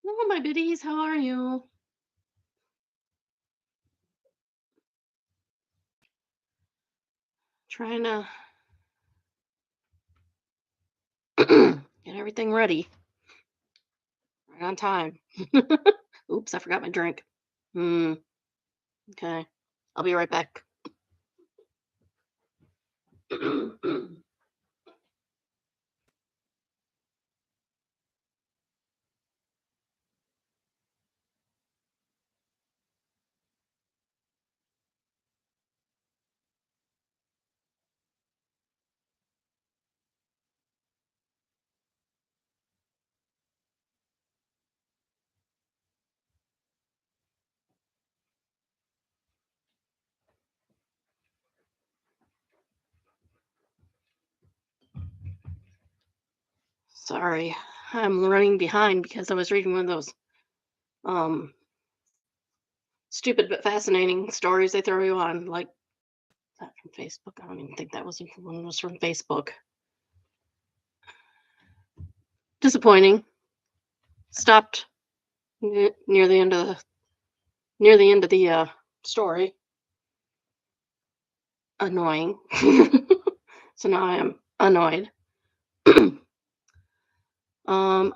Hello, my biddies. How are you? Trying to get everything ready right on time. Oops, I forgot my drink. Hmm. Okay. I'll be right back. Sorry, I'm running behind because I was reading one of those um stupid but fascinating stories they throw you on, like that from Facebook. I don't even think that was one was from Facebook. Disappointing. Stopped near the end of the story. Annoying. So now I am annoyed.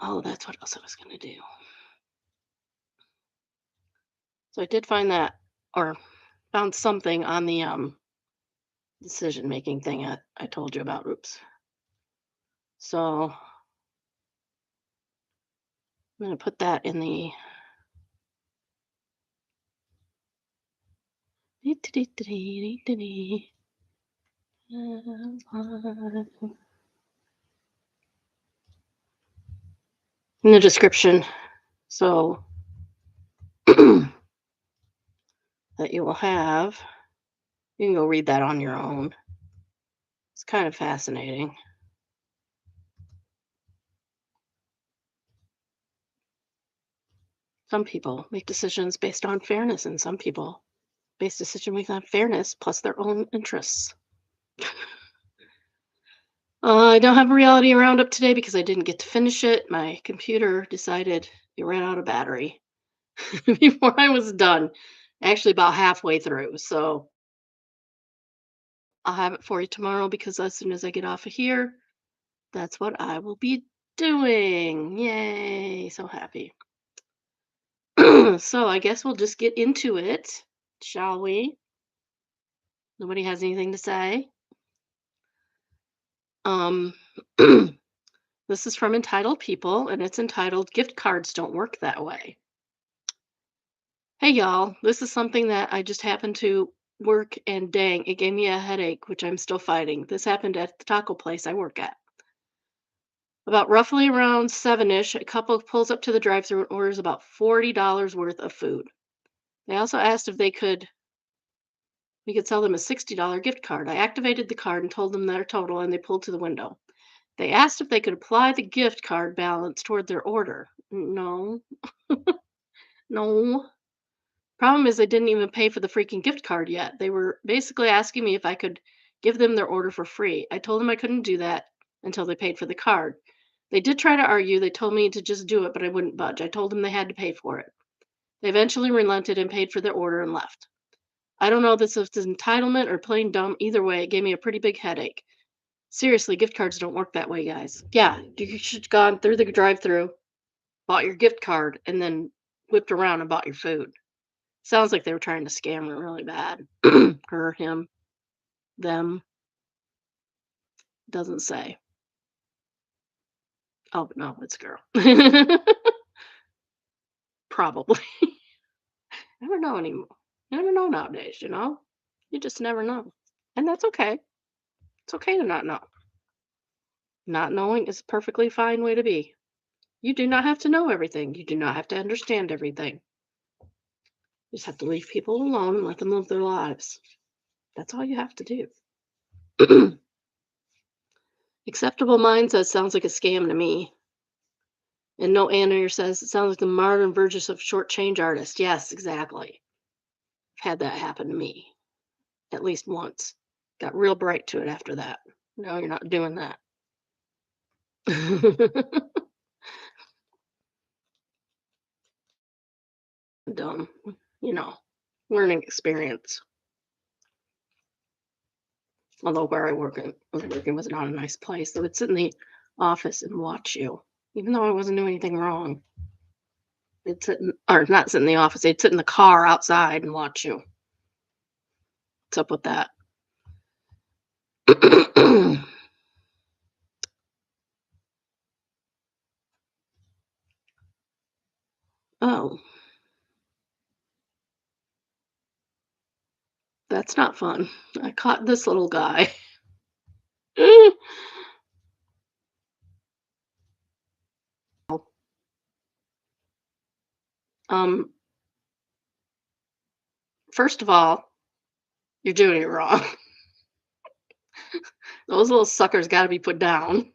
Oh, that's what else I was gonna do. So I did find that, or found something on the decision making thing I told you about. Oops. So I'm gonna put that in the in the description, so that you will have. You can go read that on your own. It's kind of fascinating. Some people make decisions based on fairness, and some people base decision making on fairness plus their own interests. I don't have a reality roundup today because I didn't get to finish it. My computer decided it ran out of battery before I was done. Actually, about halfway through. So I'll have it for you tomorrow because as soon as I get off of here, that's what I will be doing. Yay! So happy. So I guess we'll just get into it, shall we? Nobody has anything to say. Um, this is from Entitled People, and it's entitled "Gift Cards Don't Work That Way." Hey y'all, this is something that I just happened to work and dang, it gave me a headache, which I'm still fighting. This happened at the taco place I work at. About roughly around 7-ish, a couple pulls up to the drive-thru and orders about $40 worth of food. They also asked if we could sell them a $60 gift card. I activated the card and told them their total and they pulled to the window. They asked if they could apply the gift card balance toward their order. No, no. Problem is they didn't even pay for the freaking gift card yet. They were basically asking me if I could give them their order for free. I told them I couldn't do that until they paid for the card. They did try to argue. They told me to just do it, but I wouldn't budge. I told them they had to pay for it. They eventually relented and paid for their order and left. I don't know if this is entitlement or plain dumb. Either way, it gave me a pretty big headache. Seriously, gift cards don't work that way, guys. Yeah, you should have gone through the drive-through, bought your gift card, and then whipped around and bought your food. Sounds like they were trying to scam her really bad. Her, him, them, doesn't say. Oh, no, it's a girl. Probably. Never know anymore. Never know nowadays, you know? You just never know. And that's okay. It's okay to not know. Not knowing is a perfectly fine way to be. You do not have to know everything. You do not have to understand everything. You just have to leave people alone and let them live their lives. That's all you have to do. Acceptable mindset sounds like a scam to me. And no Anna says it sounds like the modern version of short change artist. Yes, exactly. I've had that happen to me at least once. Got real bright to it after that. No, you're not doing that. Dumb, you know, learning experience. Although where was working was not a nice place. They would sit in the office and watch you, even though I wasn't doing anything wrong. They'd sit in, or not sit in the office. They'd sit in the car outside and watch you. What's up with that? Oh, that's not fun. I caught this little guy. um, First of all, you're doing it wrong. Those little suckers got to be put down.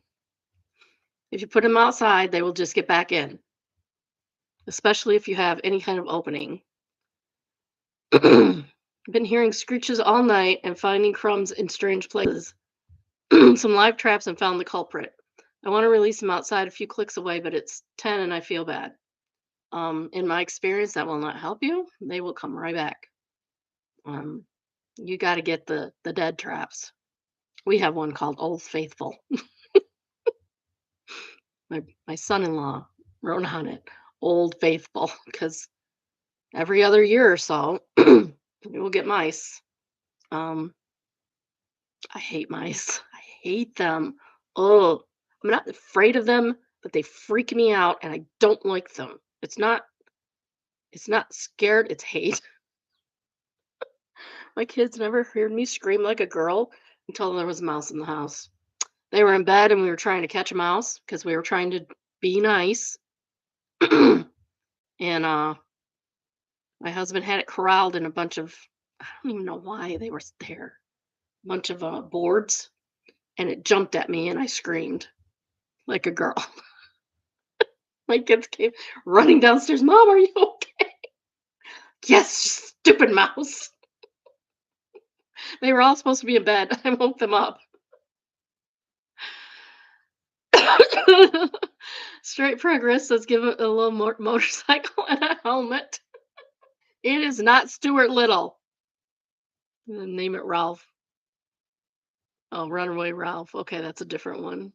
If you put them outside, they will just get back in, especially if you have any kind of opening. I've been hearing screeches all night and finding crumbs in strange places. Some live traps and found the culprit. I want to release him outside a few clicks away, but it's 10 and I feel bad. In my experience, that will not help you. They will come right back. Um, you got to get the dead traps. We have one called Old Faithful. My son-in-law wrote on it, Old Faithful, because every other year or so, you will get mice. Um, I hate mice. I hate them. Oh, I'm not afraid of them, but they freak me out, and I don't like them. It's not scared. It's hate. My kids never heard me scream like a girl until there was a mouse in the house. They were in bed, and we were trying to catch a mouse because we were trying to be nice. And my husband had it corralled in a bunch of, I don't even know why they were there, bunch of boards, and it jumped at me, and I screamed like a girl. My kids came running downstairs. Mom, are you okay? Yes, you stupid mouse. They were all supposed to be in bed. I woke them up. Straight progress says give it a little motorcycle and a helmet. It is not Stuart Little. Name it Ralph. Oh, Runaway Ralph. Okay, that's a different one.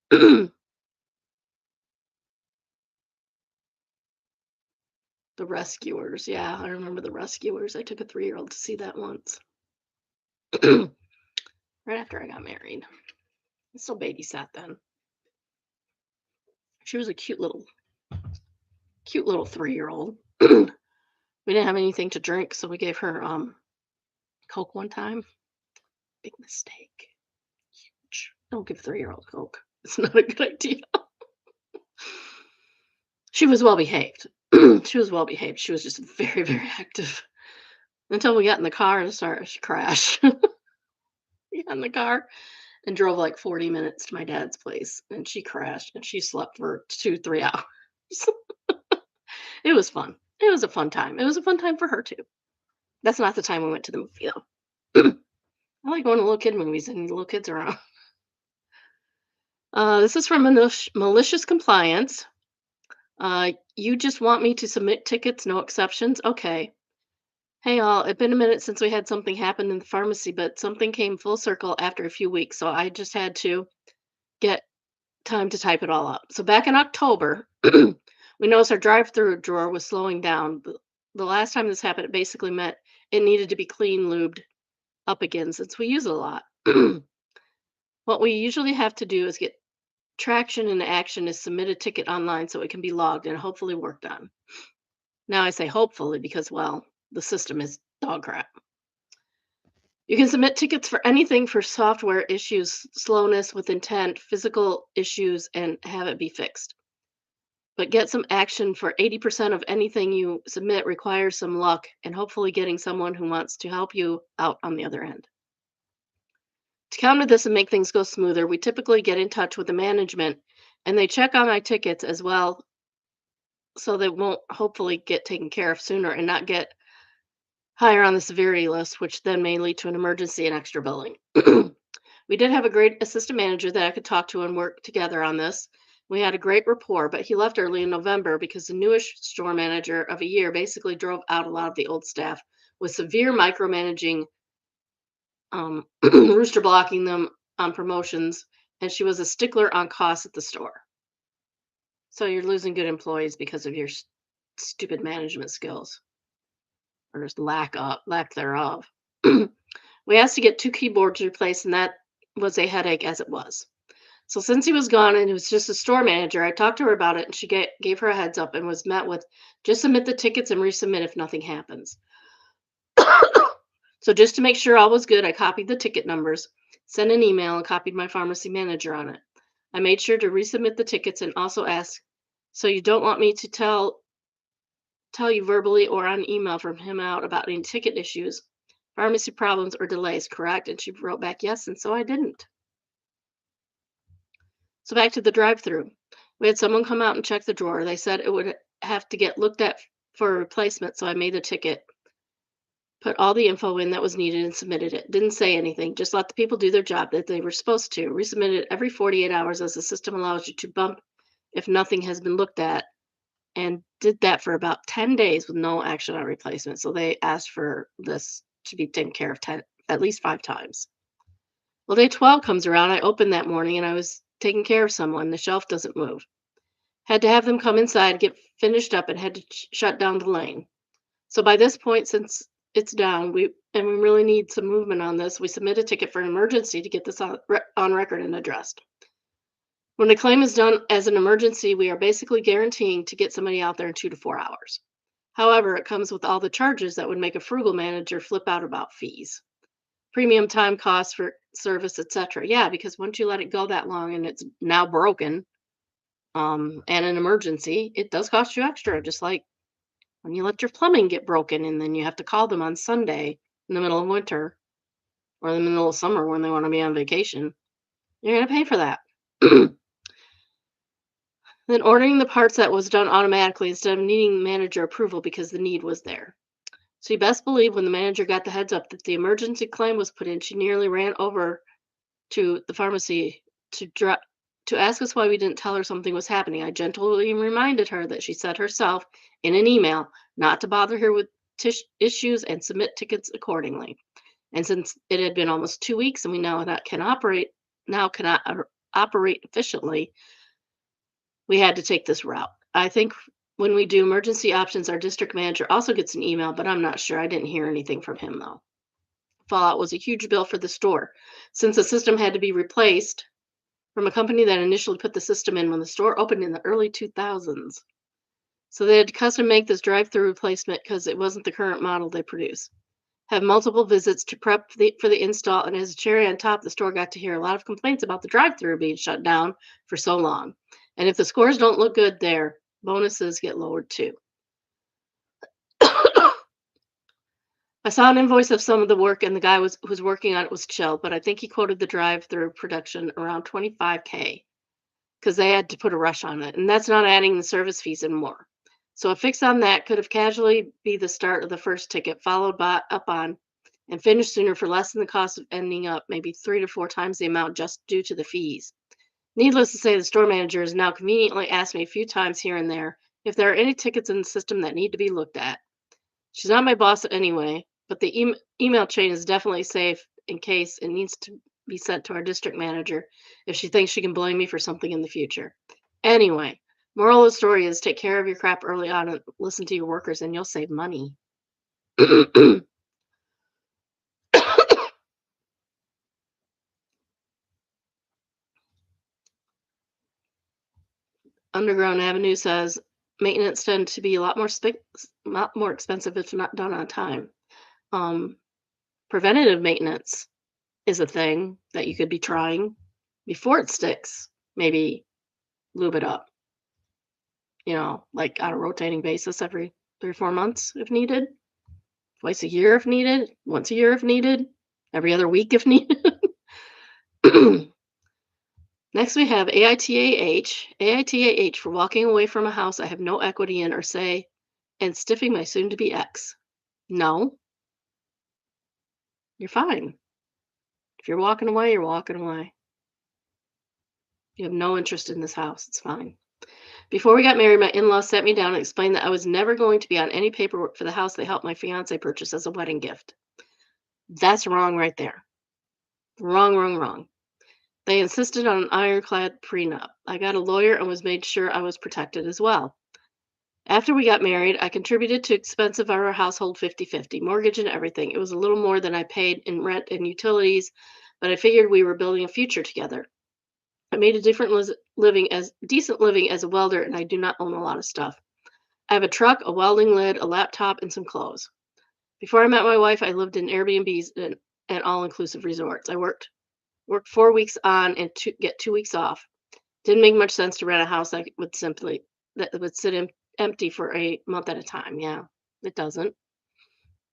The Rescuers. Yeah, I remember The Rescuers. I took a 3-year-old to see that once. Right after I got married. I still babysat then. She was a cute little 3-year-old. We didn't have anything to drink, so we gave her Coke one time. Big mistake. Huge. Don't give 3-year-old Coke. It's not a good idea. She was well behaved. She was well behaved. She was just very, very active. Until we got in the car and started to crash. We got in the car and drove like 40 minutes to my dad's place. And she crashed and she slept for 2, 3 hours. It was fun. It was a fun time. It was a fun time for her too. That's not the time we went to the movie though. I like going to little kid movies and little kids around. This is from Malicious Compliance. You just want me to submit tickets, no exceptions? Okay. Hey, all. It's been a minute since we had something happen in the pharmacy, but something came full circle after a few weeks, so I just had to get time to type it all up. So back in October, we noticed our drive-through drawer was slowing down. The last time this happened, it basically meant it needed to be clean lubed up again since we use it a lot. What we usually have to do is get traction into action is submit a ticket online so it can be logged and hopefully worked on. Now I say hopefully because, well, the system is dog crap. You can submit tickets for anything for software issues, slowness with intent, physical issues, and have it be fixed. But get some action for 80% of anything you submit requires some luck and hopefully getting someone who wants to help you out on the other end. To counter this and make things go smoother, we typically get in touch with the management and they check on my tickets as well so they won't hopefully get taken care of sooner and not get higher on the severity list, which then may lead to an emergency and extra billing. We did have a great assistant manager that I could talk to and work together on this. We had a great rapport, but he left early in November because the newish store manager of a year basically drove out a lot of the old staff with severe micromanaging, rooster blocking them on promotions, and she was a stickler on costs at the store. So you're losing good employees because of your stupid management skills or just lack thereof. We asked to get 2 keyboards replaced, and that was a headache as it was. So since he was gone and it was just a store manager, I talked to her about it and she gave her a heads up and was met with just submit the tickets and resubmit if nothing happens. So just to make sure all was good, I copied the ticket numbers, sent an email, and copied my pharmacy manager on it. I made sure to resubmit the tickets and also asked, so you don't want me to tell you verbally or on email from him out about any ticket issues, pharmacy problems, or delays, correct? And she wrote back, yes, and so I didn't. So back to the drive-through. We had someone come out and check the drawer. They said it would have to get looked at for a replacement, so I made the ticket, put all the info in that was needed, and submitted it. Didn't say anything, just let the people do their job that they were supposed to. Resubmitted every 48 hours as the system allows you to bump if nothing has been looked at, and did that for about 10 days with no action on replacement. So they asked for this to be taken care of at least 5 times. Well, day 12 comes around. I opened that morning and I was taking care of someone. The shelf doesn't move. Had to have them come inside, get finished up, and had to shut down the lane. So by this point, since it's down, we really need some movement on this. We submit a ticket for an emergency to get this on record and addressed. When a claim is done as an emergency, we are basically guaranteeing to get somebody out there in 2 to 4 hours. However, it comes with all the charges that would make a frugal manager flip out about fees, premium time costs for service, etc. Yeah, because once you let it go that long and it's now broken, and an emergency, it does cost you extra, just like when you let your plumbing get broken and then you have to call them on Sunday in the middle of winter or in the middle of summer when they want to be on vacation. You're going to pay for that. Then ordering the parts that was done automatically instead of needing manager approval because the need was there. So you best believe when the manager got the heads up that the emergency claim was put in, she nearly ran over to the pharmacy to to ask us why we didn't tell her something was happening. I gently reminded her that she said herself in an email not to bother her with issues and submit tickets accordingly. And since it had been almost 2 weeks and we now cannot operate efficiently, we had to take this route. I think when we do emergency options, our district manager also gets an email, but I'm not sure. I didn't hear anything from him though. Fallout was a huge bill for the store. Since the system had to be replaced from a company that initially put the system in when the store opened in the early 2000s. So they had to custom make this drive-through replacement because it wasn't the current model they produce. Have multiple visits to prep for the install, and as a cherry on top, the store got to hear a lot of complaints about the drive-through being shut down for so long. And if the scores don't look good there, bonuses get lowered too. I saw an invoice of some of the work, and the guy who's working on it was chill, but I think he quoted the drive-through production around 25K because they had to put a rush on it, and that's not adding the service fees and more. So a fix on that could have casually be the start of the first ticket, followed by up on and finished sooner for less than the cost of ending up maybe 3 to 4 times the amount just due to the fees. Needless to say, the store manager has now conveniently asked me a few times here and there if there are any tickets in the system that need to be looked at. She's not my boss anyway, but the email chain is definitely safe in case it needs to be sent to our district manager if she thinks she can blame me for something in the future. Anyway, moral of the story is take care of your crap early on and listen to your workers, and you'll save money. Underground Avenue says maintenance tend to be a lot more expensive if not done on time. Um, Preventative maintenance is a thing that you could be trying before it sticks. Maybe lube it up, like on a rotating basis every 3 or 4 months if needed, twice a year if needed, once a year if needed, every other week if needed. Next, we have AITAH. AITAH for walking away from a house I have no equity in or say, and stiffing my soon to be ex. No, you're fine. If you're walking away, you're walking away. You have no interest in this house. It's fine. Before we got married, my in laws sat me down and explained that I was never going to be on any paperwork for the house they helped my fiance purchase as a wedding gift. That's wrong right there. Wrong, wrong, wrong. They insisted on an ironclad prenup. I got a lawyer and was made sure I was protected as well. After we got married, I contributed to expense of our household 50-50, mortgage and everything. It was a little more than I paid in rent and utilities, but I figured we were building a future together. I made a decent living as a welder, and I do not own a lot of stuff. I have a truck, a welding lid, a laptop, and some clothes. Before I met my wife, I lived in Airbnbs and all-inclusive resorts. I worked 4 weeks on and get 2 weeks off. Didn't make much sense to rent a house that would sit empty for a month at a time. Yeah, it doesn't.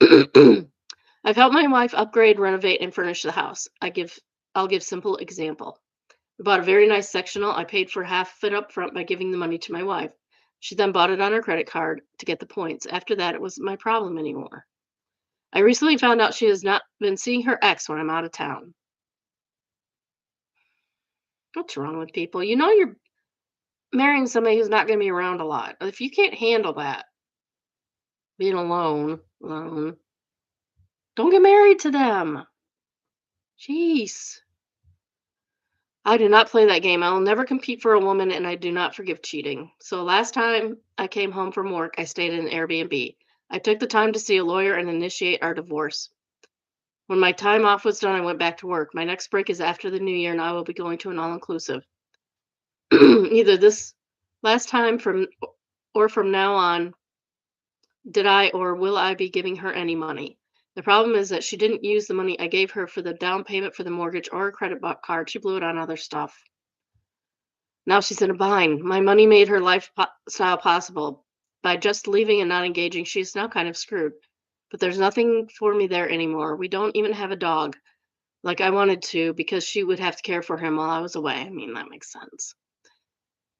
I've helped my wife upgrade, renovate, and furnish the house. I'll give simple example. We bought a very nice sectional. I paid for half of it up front by giving the money to my wife. She then bought it on her credit card to get the points. After that, it wasn't my problem anymore. I recently found out she has not been seeing her ex when I'm out of town. What's wrong with people? You know you're marrying somebody who's not going to be around a lot. If you can't handle that, being alone, don't get married to them. Jeez. I do not play that game. I will never compete for a woman, and I do not forgive cheating. So last time I came home from work, I stayed in an Airbnb. I took the time to see a lawyer and initiate our divorce. When my time off was done, I went back to work. My next break is after the new year, and I will be going to an all-inclusive. Either this last time from now on, did I or will I be giving her any money? The problem is that she didn't use the money I gave her for the down payment for the mortgage or a credit card. She blew it on other stuff. Now she's in a bind. My money made her lifestyle possible. By just leaving and not engaging, she's now kind of screwed. But there's nothing for me there anymore. We don't even have a dog like I wanted to because she would have to care for him while I was away. I mean, that makes sense.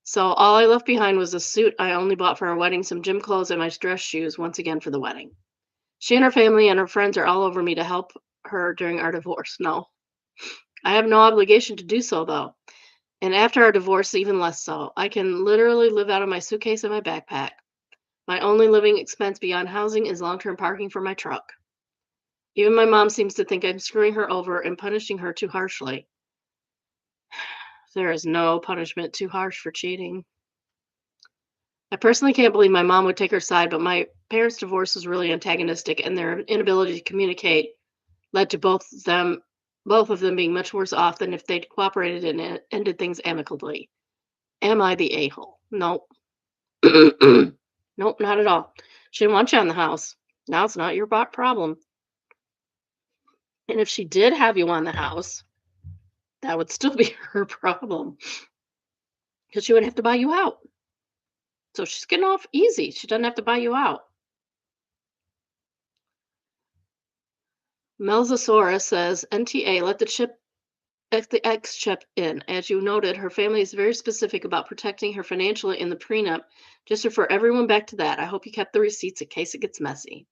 So all I left behind was a suit I only bought for our wedding, some gym clothes, and my dress shoes once again for the wedding. She and her family and her friends are all over me to help her during our divorce. No, I have no obligation to do so, though. And after our divorce, even less so. I can literally live out of my suitcase and my backpack. My only living expense beyond housing is long term parking for my truck. Even my mom seems to think I'm screwing her over and punishing her too harshly. There is no punishment too harsh for cheating. I personally can't believe my mom would take her side, but my parents' divorce was really antagonistic, and their inability to communicate led to both of them being much worse off than if they'd cooperated and ended things amicably. Am I the a-hole? Nope. Nope, not at all. She didn't want you on the house. Now it's not your problem. And if she did have you on the house, that would still be her problem because she would have to buy you out. So she's getting off easy. She doesn't have to buy you out. Melzosaurus says, NTA, let the ex chip in. As you noted, her family is very specific about protecting her financially in the prenup. Just refer everyone back to that. I hope you kept the receipts in case it gets messy.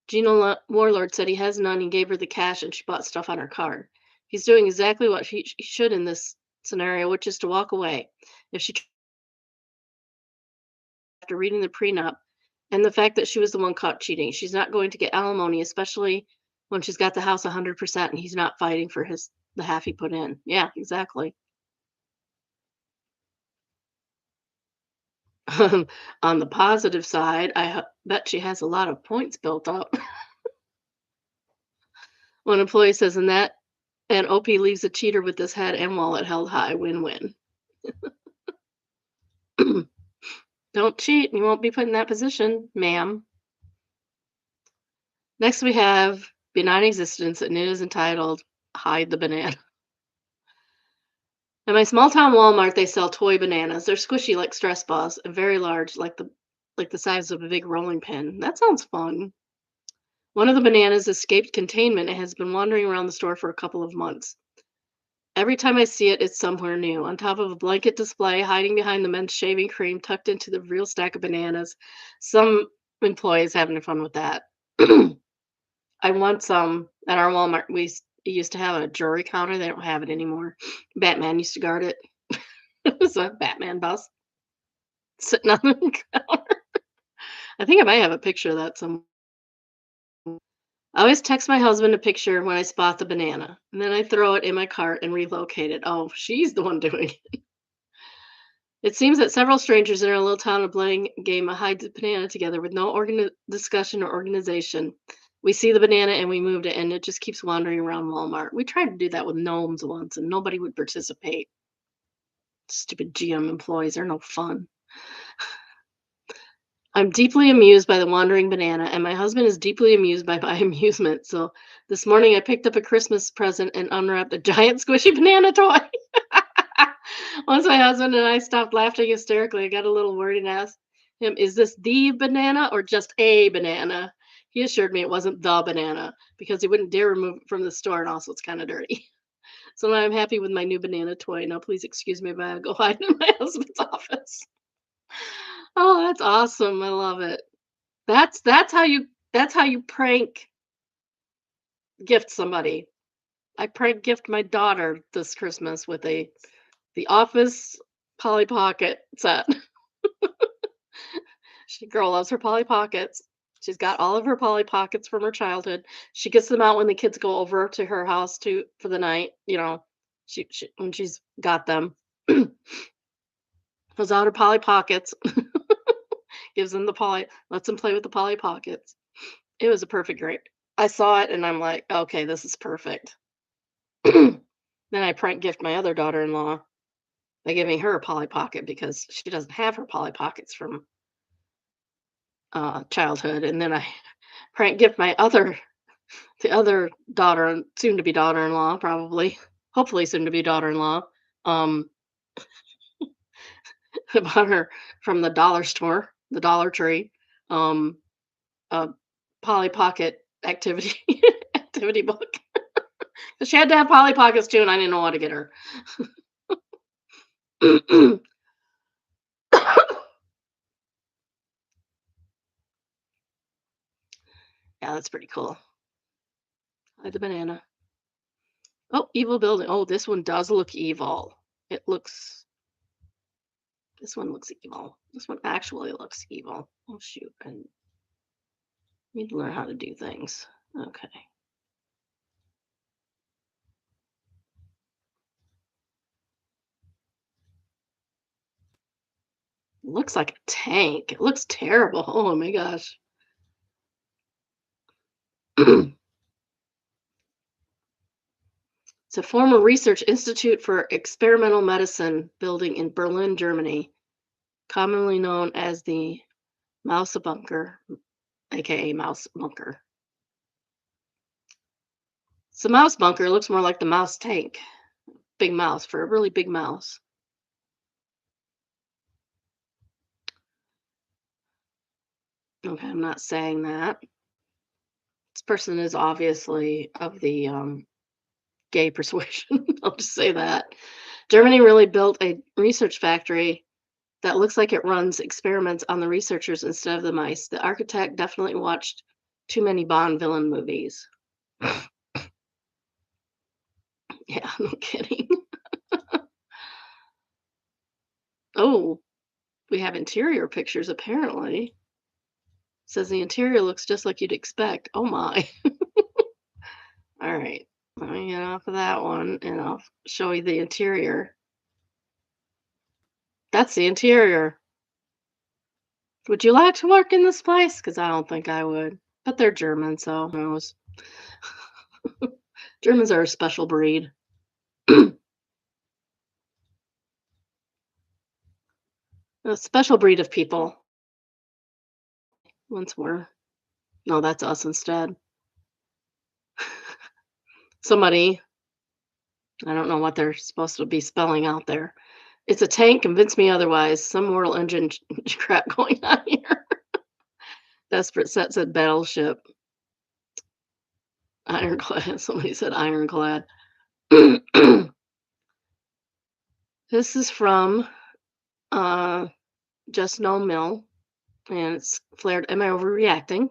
Gino Warlord said he has none. He gave her the cash and she bought stuff on her card. He's doing exactly what he should in this scenario, which is to walk away. If she, after reading the prenup and the fact that she was the one caught cheating, she's not going to get alimony, especially when she's got the house 100% and he's not fighting for the half he put in. Yeah, exactly. On the positive side, bet she has a lot of points built up. One employee says, and OP leaves a cheater with his head and wallet held high. Win-win. Don't cheat. You won't be put in that position, ma'am. Next, we have Benign Existence, and it is entitled Hide the Banana. In my small town Walmart, they sell toy bananas. They're squishy like stress balls and very large, like the size of a big rolling pin. That sounds fun. One of the bananas escaped containment and has been wandering around the store for a couple of months. Every time I see it, it's somewhere new. On top of a blanket display, hiding behind the men's shaving cream, tucked into the real stack of bananas. Some employees having fun with that. I want some at our Walmart. it used to have a jewelry counter. They don't have it anymore. Batman used to guard it. It was a Batman bus sitting on the counter. I think I might have a picture of that somewhere. I always text my husband a picture when I spot the banana, and then I throw it in my cart and relocate it. Oh, she's the one doing it. It seems that several strangers in our little town are playing a game of hide the banana together with no discussion or organization. We see the banana and we moved it, and it just keeps wandering around Walmart. We tried to do that with gnomes once, and nobody would participate. Stupid GM employees are no fun. I'm deeply amused by the wandering banana, and my husband is deeply amused by my amusement. So this morning I picked up a Christmas present and unwrapped a giant squishy banana toy. Once my husband and I stopped laughing hysterically, I got a little worried and asked him, "Is this the banana or just a banana?" He assured me it wasn't the banana because he wouldn't dare remove it from the store, and also it's kind of dirty. So now I'm happy with my new banana toy. Now please excuse me, but I'll go hide in my husband's office. Oh, that's awesome. I love it. That's how you prank gift somebody. I prank gift my daughter this Christmas with a the Office Polly Pocket set. She girl loves her Polly Pockets. She's got all of her Polly Pockets from her childhood. She gets them out when the kids go over to her house to for the night. She when she's got them. Pulls out her Polly Pockets, gives them the Polly, lets them play with the Polly Pockets. It was a perfect grade. I saw it and I'm like, okay, this is perfect. Then I prank gift my other daughter-in-law by giving her a Polly Pocket because she doesn't have her Polly Pockets from childhood. And then I prank gift the other daughter, soon to be daughter-in-law, probably, hopefully soon to be daughter-in-law. Um, about her from the dollar store, the Dollar Tree. Um, a Polly Pocket activity activity book. 'Cause she had to have Polly Pockets too, and I didn't know what to get her. Yeah, that's pretty cool. I like the banana. Oh, evil building. Oh, this one does look evil. It looks. This one looks evil. This one actually looks evil. Oh shoot! I need to learn how to do things. Okay. Looks like a tank. It looks terrible. Oh my gosh. It's a former research institute for experimental medicine building in Berlin, Germany, commonly known as the Mouse Bunker, aka Mouse Bunker. So Mouse Bunker looks more like the mouse tank. Big mouse for a really big mouse. Okay, I'm not saying that. This person is obviously of the gay persuasion. I'll just say that. Germany really built a research factory that looks like it runs experiments on the researchers instead of the mice. The architect definitely watched too many Bond villain movies. Yeah, no kidding. Oh, we have interior pictures apparently. Says the interior looks just like you'd expect. Oh my. All right. Let me get off of that one and I'll show you the interior. That's the interior. Would you like to work in this place? Because I don't think I would. But they're German, so who knows? Germans are a special breed. A special breed of people. Once more. No, that's us instead. Somebody, I don't know what they're supposed to be spelling out there. It's a tank, convince me otherwise. Some Mortal Engine crap going on here. Desperate set said battleship. Ironclad. Somebody said ironclad. This is from Just No Mill, and it's flared. Am I overreacting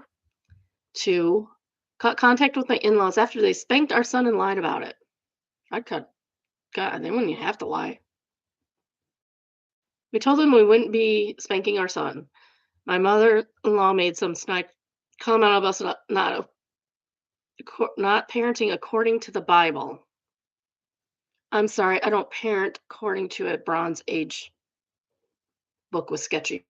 to Cut contact with my in-laws after they spanked our son and lied about it. I cut God, they wouldn't even have to lie. We told them we wouldn't be spanking our son. My mother-in-law made some snide comment of us not parenting according to the Bible. I'm sorry, I don't parent according to a Bronze Age book with sketchy.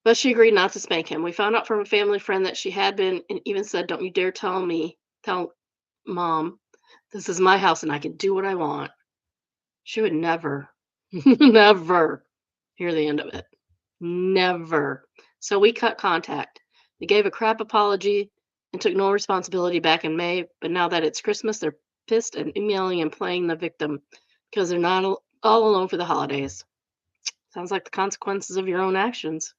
But she agreed not to spank him. We found out from a family friend that she had been and even said, "Don't you dare tell mom, this is my house and I can do what I want." She would never, never hear the end of it. Never. So we cut contact. They gave a crap apology and took no responsibility back in May, but now that it's Christmas, they're pissed and emailing and playing the victim because they're not all alone for the holidays. Sounds like the consequences of your own actions.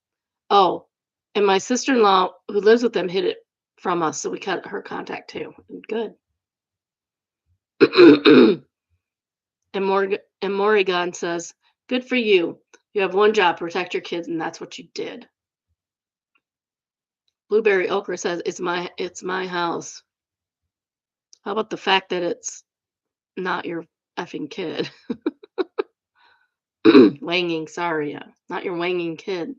Oh, and my sister-in-law who lives with them hid it from us, so we cut her contact too. Good. And Morrigan says, "Good for you. You have one job, protect your kids, and that's what you did." Blueberry Ochre says, "It's my house." How about the fact that it's not your effing kid? Wanging, sorry, not your wanging kid.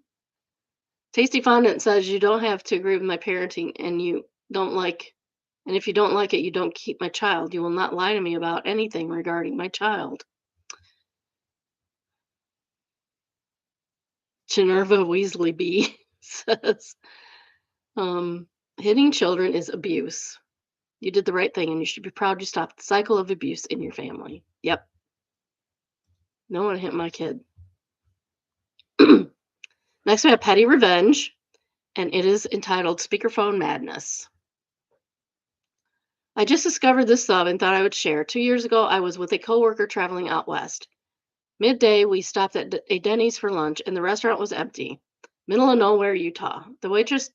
Tasty Fondant says, "You don't have to agree with my parenting, don't like, and if you don't like it, you don't keep my child. You will not lie to me about anything regarding my child." Generva Weasley B says, um, "Hitting children is abuse. You did the right thing, and you should be proud you stopped the cycle of abuse in your family." Yep, no one hit my kid. Next, we have Petty Revenge, and it is entitled Speakerphone Madness. I just discovered this sub and thought I would share. 2 years ago, I was with a coworker traveling out west. Midday, we stopped at a Denny's for lunch, and the restaurant was empty. Middle of nowhere, Utah. The waitress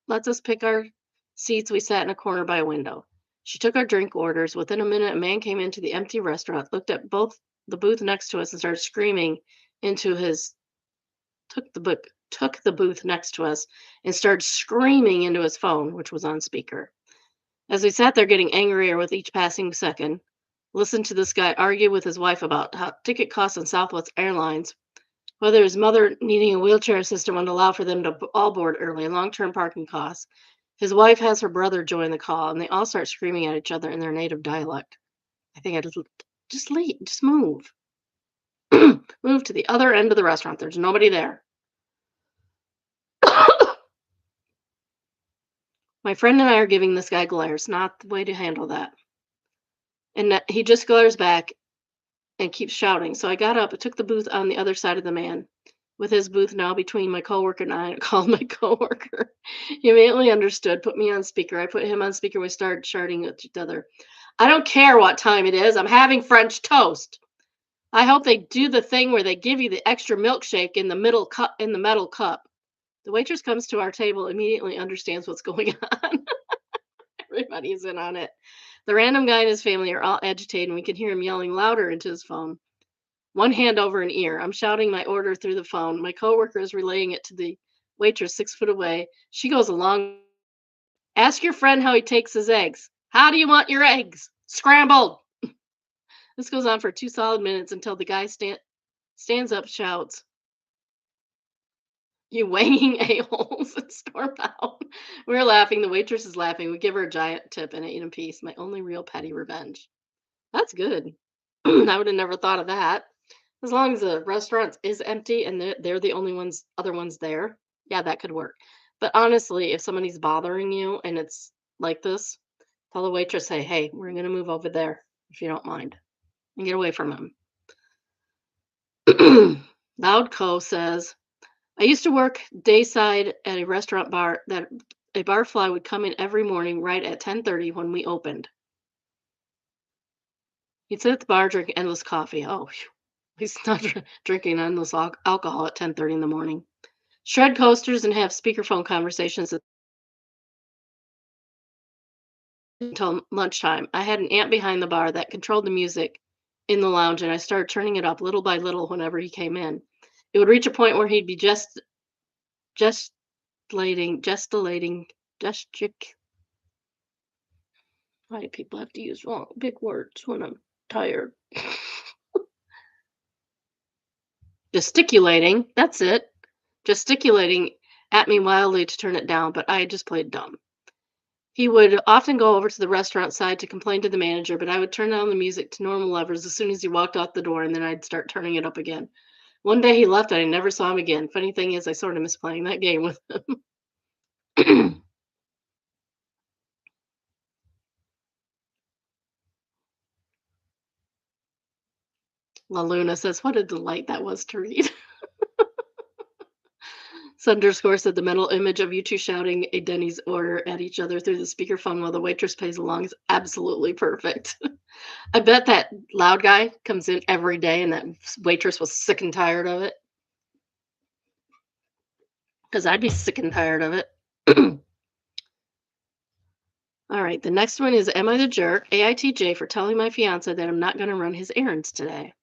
lets us pick our seats. We sat in a corner by a window. She took our drink orders. Within a minute, a man came into the empty restaurant, looked at both the booth next to us, and started screaming into his took the booth next to us and started screaming into his phone, which was on speaker. As we sat there getting angrier with each passing second, listened to this guy argue with his wife about how ticket costs on Southwest Airlines, whether his mother needing a wheelchair system would allow for them to all board early, and long-term parking costs. His wife has her brother join the call, and they all start screaming at each other in their native dialect. I think I just leave, just move. Move to the other end of the restaurant. There's nobody there. My friend and I are giving this guy glares. Not the way to handle that. And he just glares back and keeps shouting. So I got up and took the booth on the other side of the man. With his booth now between my coworker and I called my coworker. He immediately understood, put me on speaker. I put him on speaker. We started shouting at each other. "I don't care what time it is. I'm having French toast. I hope they do the thing where they give you the extra milkshake in the metal cup." The waitress comes to our table, immediately understands what's going on. Everybody's in on it. The random guy and his family are all agitated, and we can hear him yelling louder into his phone. One hand over an ear. I'm shouting my order through the phone. My coworker is relaying it to the waitress 6 foot away. She goes along. "Ask your friend how he takes his eggs. How do you want your eggs? Scrambled." This goes on for 2 solid minutes until the guy stands up, shouts, "You wanging a-holes," and storm out. We're laughing. The waitress is laughing. We give her a giant tip and ate in peace. My only real petty revenge. That's good. I would have never thought of that. As long as the restaurant is empty and they're the only other ones there, yeah, that could work. But honestly, if somebody's bothering you and it's like this, tell the waitress, hey, we're gonna move over there if you don't mind, and get away from him. Loudco says, "I used to work dayside at a restaurant bar that a barfly would come in every morning right at 10:30 when we opened. He'd sit at the bar, drink endless coffee." Oh, phew. He's not drinking endless alcohol at 10:30 in the morning. "Shred coasters and have speakerphone conversations until lunchtime. I had an aunt behind the bar that controlled the music in the lounge, and I started turning it up little by little whenever he came in. It would reach a point where he'd be gestillating Why do people have to use big words when I'm tired? Gesticulating, that's it. Gesticulating at me wildly to turn it down, but I just played dumb. He would often go over to the restaurant side to complain to the manager, but I would turn down the music to normal levels as soon as he walked out the door, and then I'd start turning it up again. One day he left, and I never saw him again. Funny thing is, I sort of miss playing that game with him. La Luna says, "What a delight that was to read." Sunderscore said the mental image of you two shouting a Denny's order at each other through the speakerphone while the waitress pays along is absolutely perfect. I bet that loud guy comes in every day and that waitress was sick and tired of it. Because I'd be sick and tired of it. All right, the next one is Am I the jerk? AITJ for telling my fiance that I'm not going to run his errands today.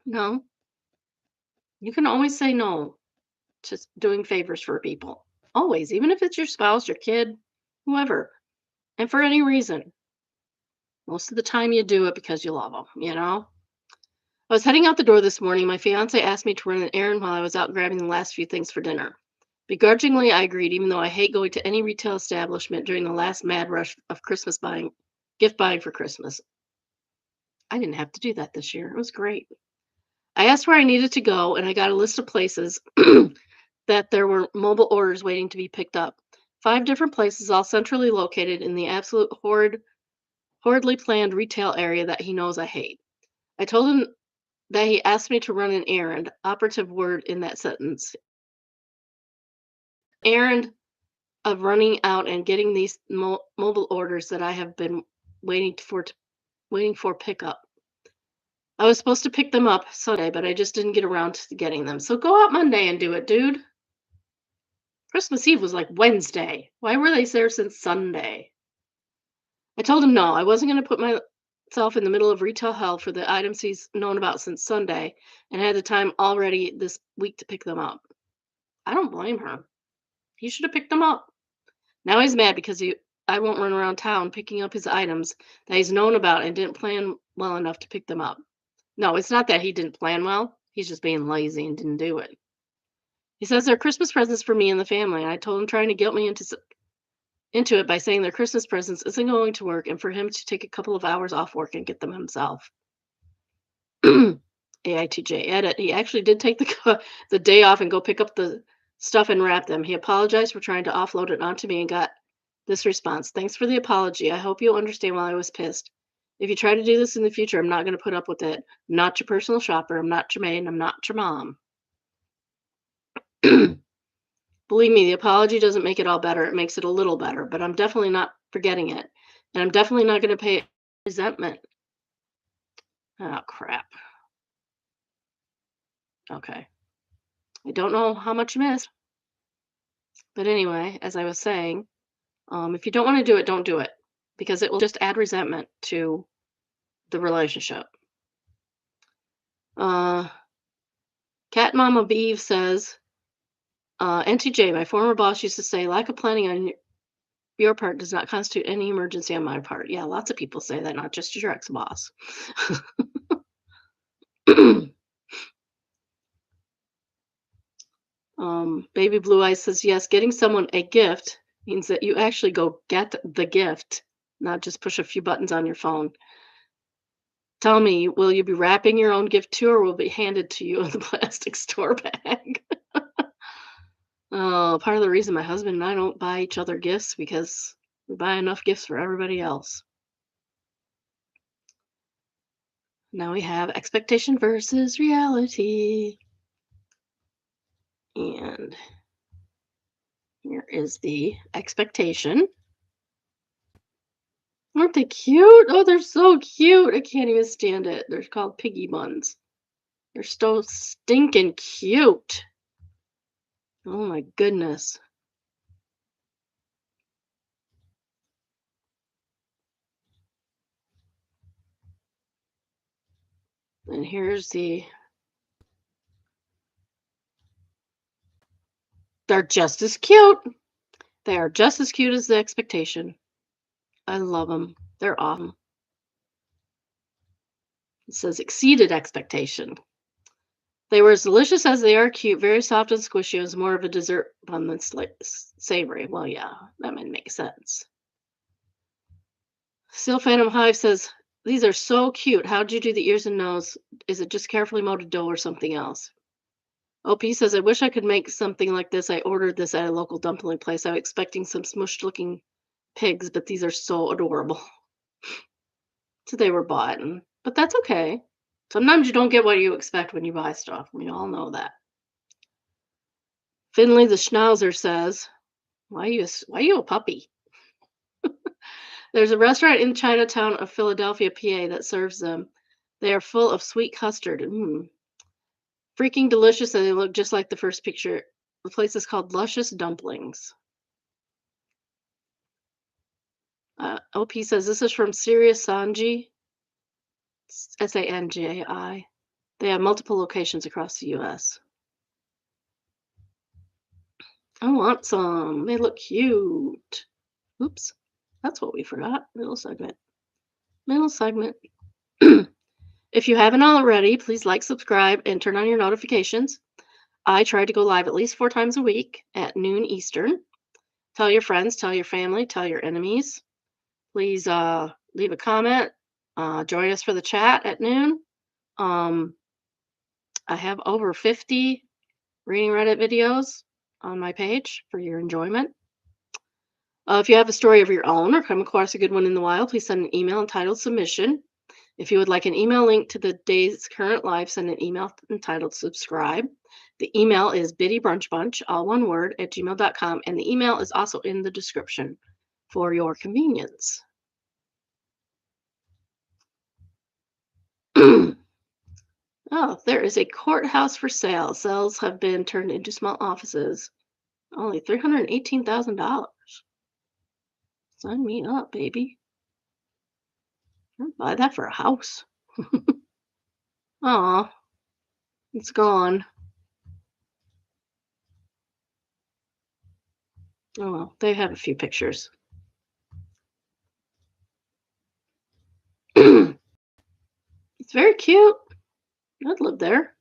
No, you can always say no to doing favors for people. Always, even if it's your spouse, your kid, whoever, and for any reason. Most of the time you do it because you love them, you know? I was heading out the door this morning. My fiance asked me to run an errand while I was out grabbing the last few things for dinner. Begrudgingly, I agreed, even though I hate going to any retail establishment during the last mad rush of Christmas buying, gift buying for Christmas. I didn't have to do that this year. It was great. I asked where I needed to go, and I got a list of places that there were mobile orders waiting to be picked up. 5 different places, all centrally located in the absolute horridly planned retail area that he knows I hate. I told him that he asked me to run an errand, operative word in that sentence. Errand of running out and getting these mobile orders that I have been waiting waiting for pickup. I was supposed to pick them up Sunday, but I just didn't get around to getting them. So go out Monday and do it, dude. Christmas Eve was like Wednesday. Why were they there since Sunday? I told him no, I wasn't going to put myself in the middle of retail hell for the items he's known about since Sunday and had the time already this week to pick them up. I don't blame her. He should have picked them up. Now he's mad because I won't run around town picking up his items that he's known about and didn't plan well enough to pick them up. No, it's not that he didn't plan well. He's just being lazy and didn't do it. He says they're Christmas presents for me and the family. I told him trying to guilt me into it by saying their Christmas presents isn't going to work and for him to take a couple of hours off work and get them himself. AITJ edit. He actually did take the day off and go pick up the stuff and wrap them. He apologized for trying to offload it onto me and got this response. Thanks for the apology. I hope you'll understand why I was pissed. If you try to do this in the future, I'm not going to put up with it. I'm not your personal shopper. I'm not your maid. I'm not your mom. Believe me, the apology doesn't make it all better. It makes it a little better, but I'm definitely not forgetting it. And I'm definitely not going to pay resentment. Oh, crap. Okay. I don't know how much you missed. But anyway, as I was saying, if you don't want to do it, don't do it because it will just add resentment to the relationship. Cat Mama Beeve says, NTJ, my former boss used to say, lack of planning on your part does not constitute any emergency on my part. Yeah, lots of people say that, not just your ex-boss. Baby Blue Eyes says, yes, getting someone a gift means that you actually go get the gift, not just push a few buttons on your phone. Tell me, will you be wrapping your own gift too, or will it be handed to you in the plastic store bag? Oh, part of the reason my husband and I don't buy each other gifts because we buy enough gifts for everybody else. Now we have expectation versus reality. And here is the expectation. Aren't they cute? Oh, they're so cute. I can't even stand it. They're called piggy buns. They're so stinking cute. Oh my goodness. And here's they're just as cute. They are just as cute as the expectation. I love them. They're awesome. It says exceeded expectation. They were as delicious as they are cute, very soft and squishy. It was more of a dessert bun than savory. Well, yeah, that might make sense. Steel Phantom Hive says, these are so cute. How'd you do the ears and nose? Is it just carefully molded dough or something else? OP says, I wish I could make something like this. I ordered this at a local dumpling place. I'm expecting some smushed looking pigs, but these are so adorable. So they were bought, but that's okay. Sometimes you don't get what you expect when you buy stuff. We all know that. Finley the Schnauzer says, why you a puppy? There's a restaurant in Chinatown of Philadelphia, PA that serves them. They are full of sweet custard. Freaking delicious, and they look just like the first picture. The place is called Luscious Dumplings. OP says this is from Sirius Sanji. Sanji. They have multiple locations across the U.S. I want some. They look cute. Oops. That's what we forgot. Middle segment. If you haven't already, please like, subscribe, and turn on your notifications. I try to go live at least 4 times a week at noon Eastern. Tell your friends, tell your family, tell your enemies. Please leave a comment. Join us for the chat at noon. I have over 50 reading Reddit videos on my page for your enjoyment. If you have a story of your own or come across a good one in the wild, please send an email entitled submission. If you would like an email link to the day's current live, send an email entitled subscribe. The email is biddybrunchbunch, all one word, @gmail.com, and the email is also in the description for your convenience. Oh, there is a courthouse for sale. Cells have been turned into small offices. Only $318,000. Sign me up, baby. I'd buy that for a house. Aw, it's gone. Oh well, they have a few pictures. It's very cute. I'd live there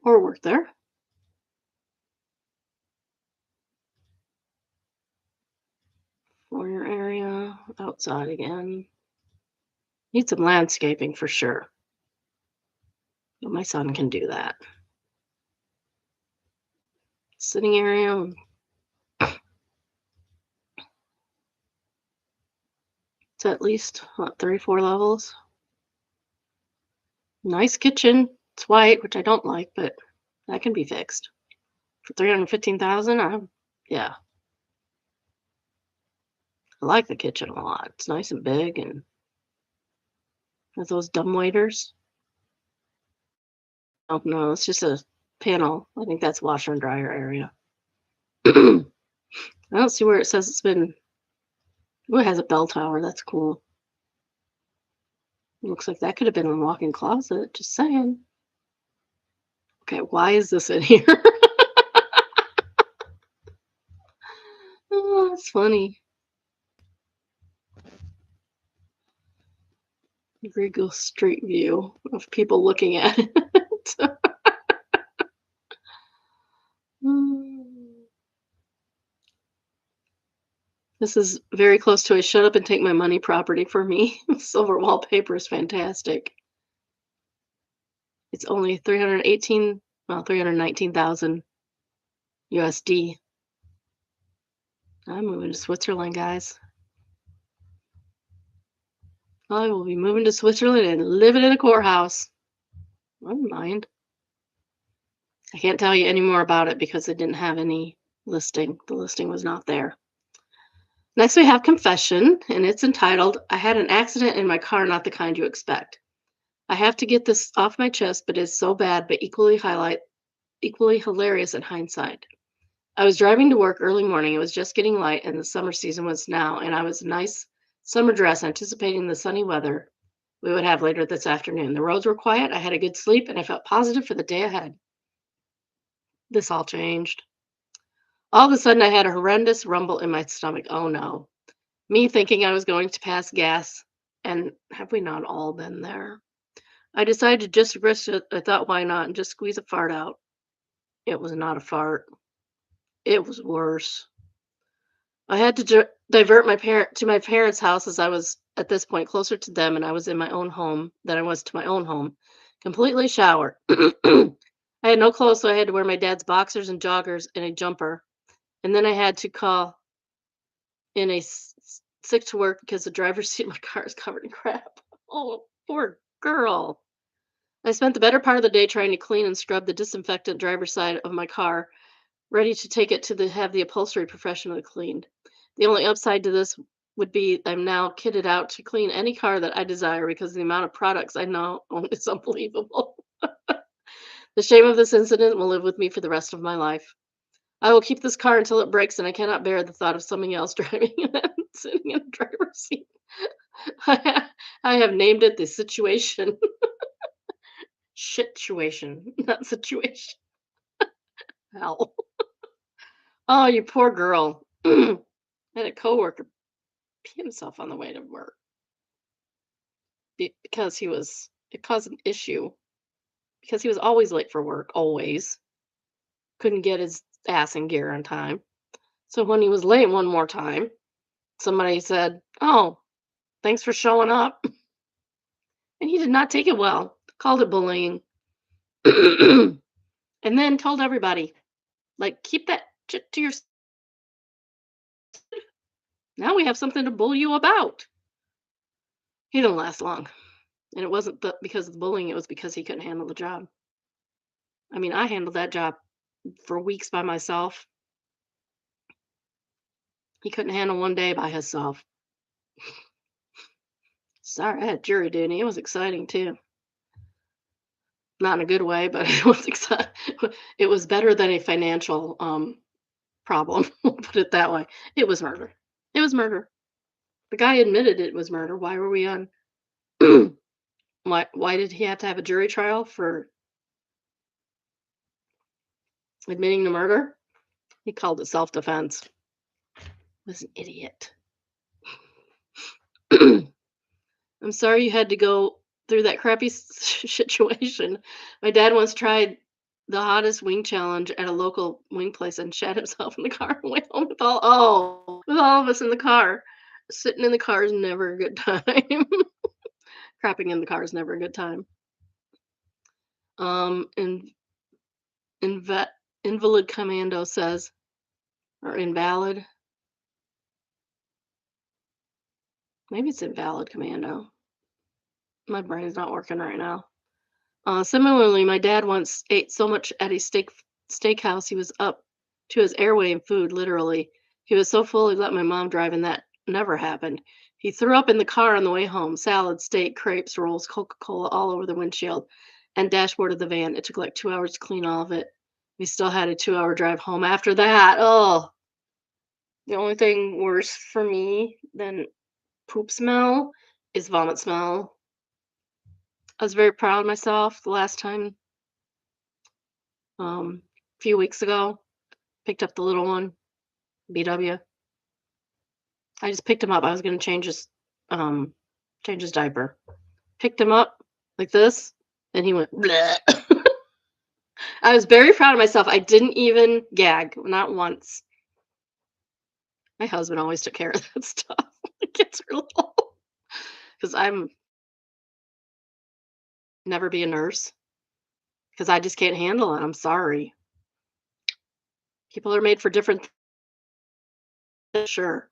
or work there. Foyer area, outside again. Need some landscaping for sure. But my son can do that. Sitting area. It's at least, 34 levels. Nice kitchen. It's white, which I don't like, but that can be fixed. For 315,000, yeah. I like the kitchen a lot. It's nice and big and has those dumb waiters. Oh no, it's just a panel. I think that's washer and dryer area. I don't see where it says it's been. Oh, it has a bell tower. That's cool. Looks like that could have been a walk-in closet. Just saying. Okay, why is this in here? Oh, it's funny. Regal Street View of people looking at it. This is very close to a shut up and take my money property for me. Silver wallpaper is fantastic. It's only 319,000 USD. I'm moving to Switzerland, guys. I will be moving to Switzerland and living in a courthouse. I don't mind. I can't tell you any more about it because it didn't have any listing. The listing was not there. Next, we have confession, and it's entitled, I had an accident in my car, not the kind you expect. I have to get this off my chest, but it's so bad, but equally hilarious in hindsight. I was driving to work early morning. It was just getting light, and the summer season was now, and I was in a nice summer dress, anticipating the sunny weather we would have later this afternoon. The roads were quiet. I had a good sleep, and I felt positive for the day ahead. This all changed. All of a sudden, I had a horrendous rumble in my stomach. Oh no. Me thinking I was going to pass gas. And have we not all been there? I decided to just risk it. I thought, why not? And just squeeze a fart out. It was not a fart. It was worse. I had to divert my parents' house as I was at this point closer to them, and I was in my own home than I was to my own home. Completely showered. I had no clothes, so I had to wear my dad's boxers and joggers and a jumper. And then I had to call in sick to work because the driver's seat of my car is covered in crap. Oh, poor girl. I spent the better part of the day trying to clean and scrub the disinfectant driver's side of my car, ready to take it to have the upholstery professionally cleaned. The only upside to this would be I'm now kitted out to clean any car that I desire because the amount of products I now own is unbelievable. The shame of this incident will live with me for the rest of my life. I will keep this car until it breaks, and I cannot bear the thought of somebody else driving it and sitting in the driver's seat. I have named it the situation. Situation, not situation. Hell. Oh, you poor girl. I had a coworker pee himself on the way to work because it caused an issue because he was always late for work, always. Couldn't get his ass in gear on time. So when he was late one more time, somebody said, "Oh, thanks for showing up." And he did not take it well, called it bullying, and then told everybody, like, keep that shit to yourself. Now we have something to bully you about. He didn't last long. And it wasn't because of the bullying, it was because he couldn't handle the job. I mean, I handled that job for weeks by myself. He couldn't handle one day by himself. Sorry, I had jury duty. It was exciting too. Not in a good way, but it was exciting. It was better than a financial problem. We'll put it that way. It was murder. It was murder. The guy admitted it was murder. Why were we on? Why did he have to have a jury trial for admitting the murder? He called it self defense. Was an idiot. I'm sorry you had to go through that crappy situation. My dad once tried the hottest wing challenge at a local wing place and shat himself in the car and went home with all of us in the car. Sitting in the car is never a good time. Crapping in the car is never a good time. And invet invalid commando says, or invalid. Maybe it's invalid commando. My brain's not working right now. Similarly, my dad once ate so much at a steakhouse he was up to his airway in food, literally. He was so full he let my mom drive, and that never happened. He threw up in the car on the way home. Salad, steak, crepes, rolls, Coca-Cola all over the windshield and dashboard of the van. It took like 2 hours to clean all of it. We still had a 2-hour drive home after that. Oh, the only thing worse for me than poop smell is vomit smell. I was very proud of myself the last time, a few weeks ago. Picked up the little one, BW. I just picked him up. I was gonna change his diaper. Picked him up like this, and he went bleh. I was very proud of myself. I didn't even gag, not once. My husband always took care of that stuff. The kids are little. Because I'm never be a nurse. Because I just can't handle it. I'm sorry. People are made for different things, sure.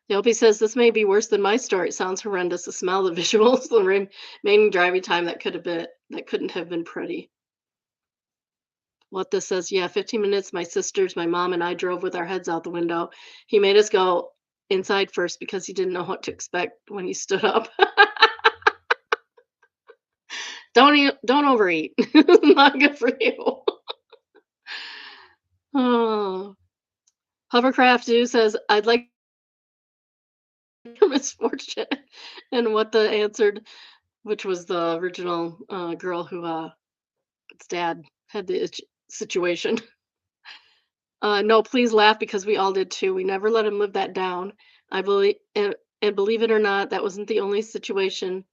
The OP says this may be worse than my story. It sounds horrendous. The smell, the visuals, the remaining driving time that couldn't have been pretty. What this says, yeah, 15 minutes. My sisters, my mom, and I drove with our heads out the window. He made us go inside first because he didn't know what to expect when he stood up. Don't overeat. Not good for you. Oh. Hovercraft Zoo says, I'd like misfortune. And what the answered, which was the original girl who its dad had the situation. No, please laugh because we all did too. We never let him live that down. I believe, and believe it or not, that wasn't the only situation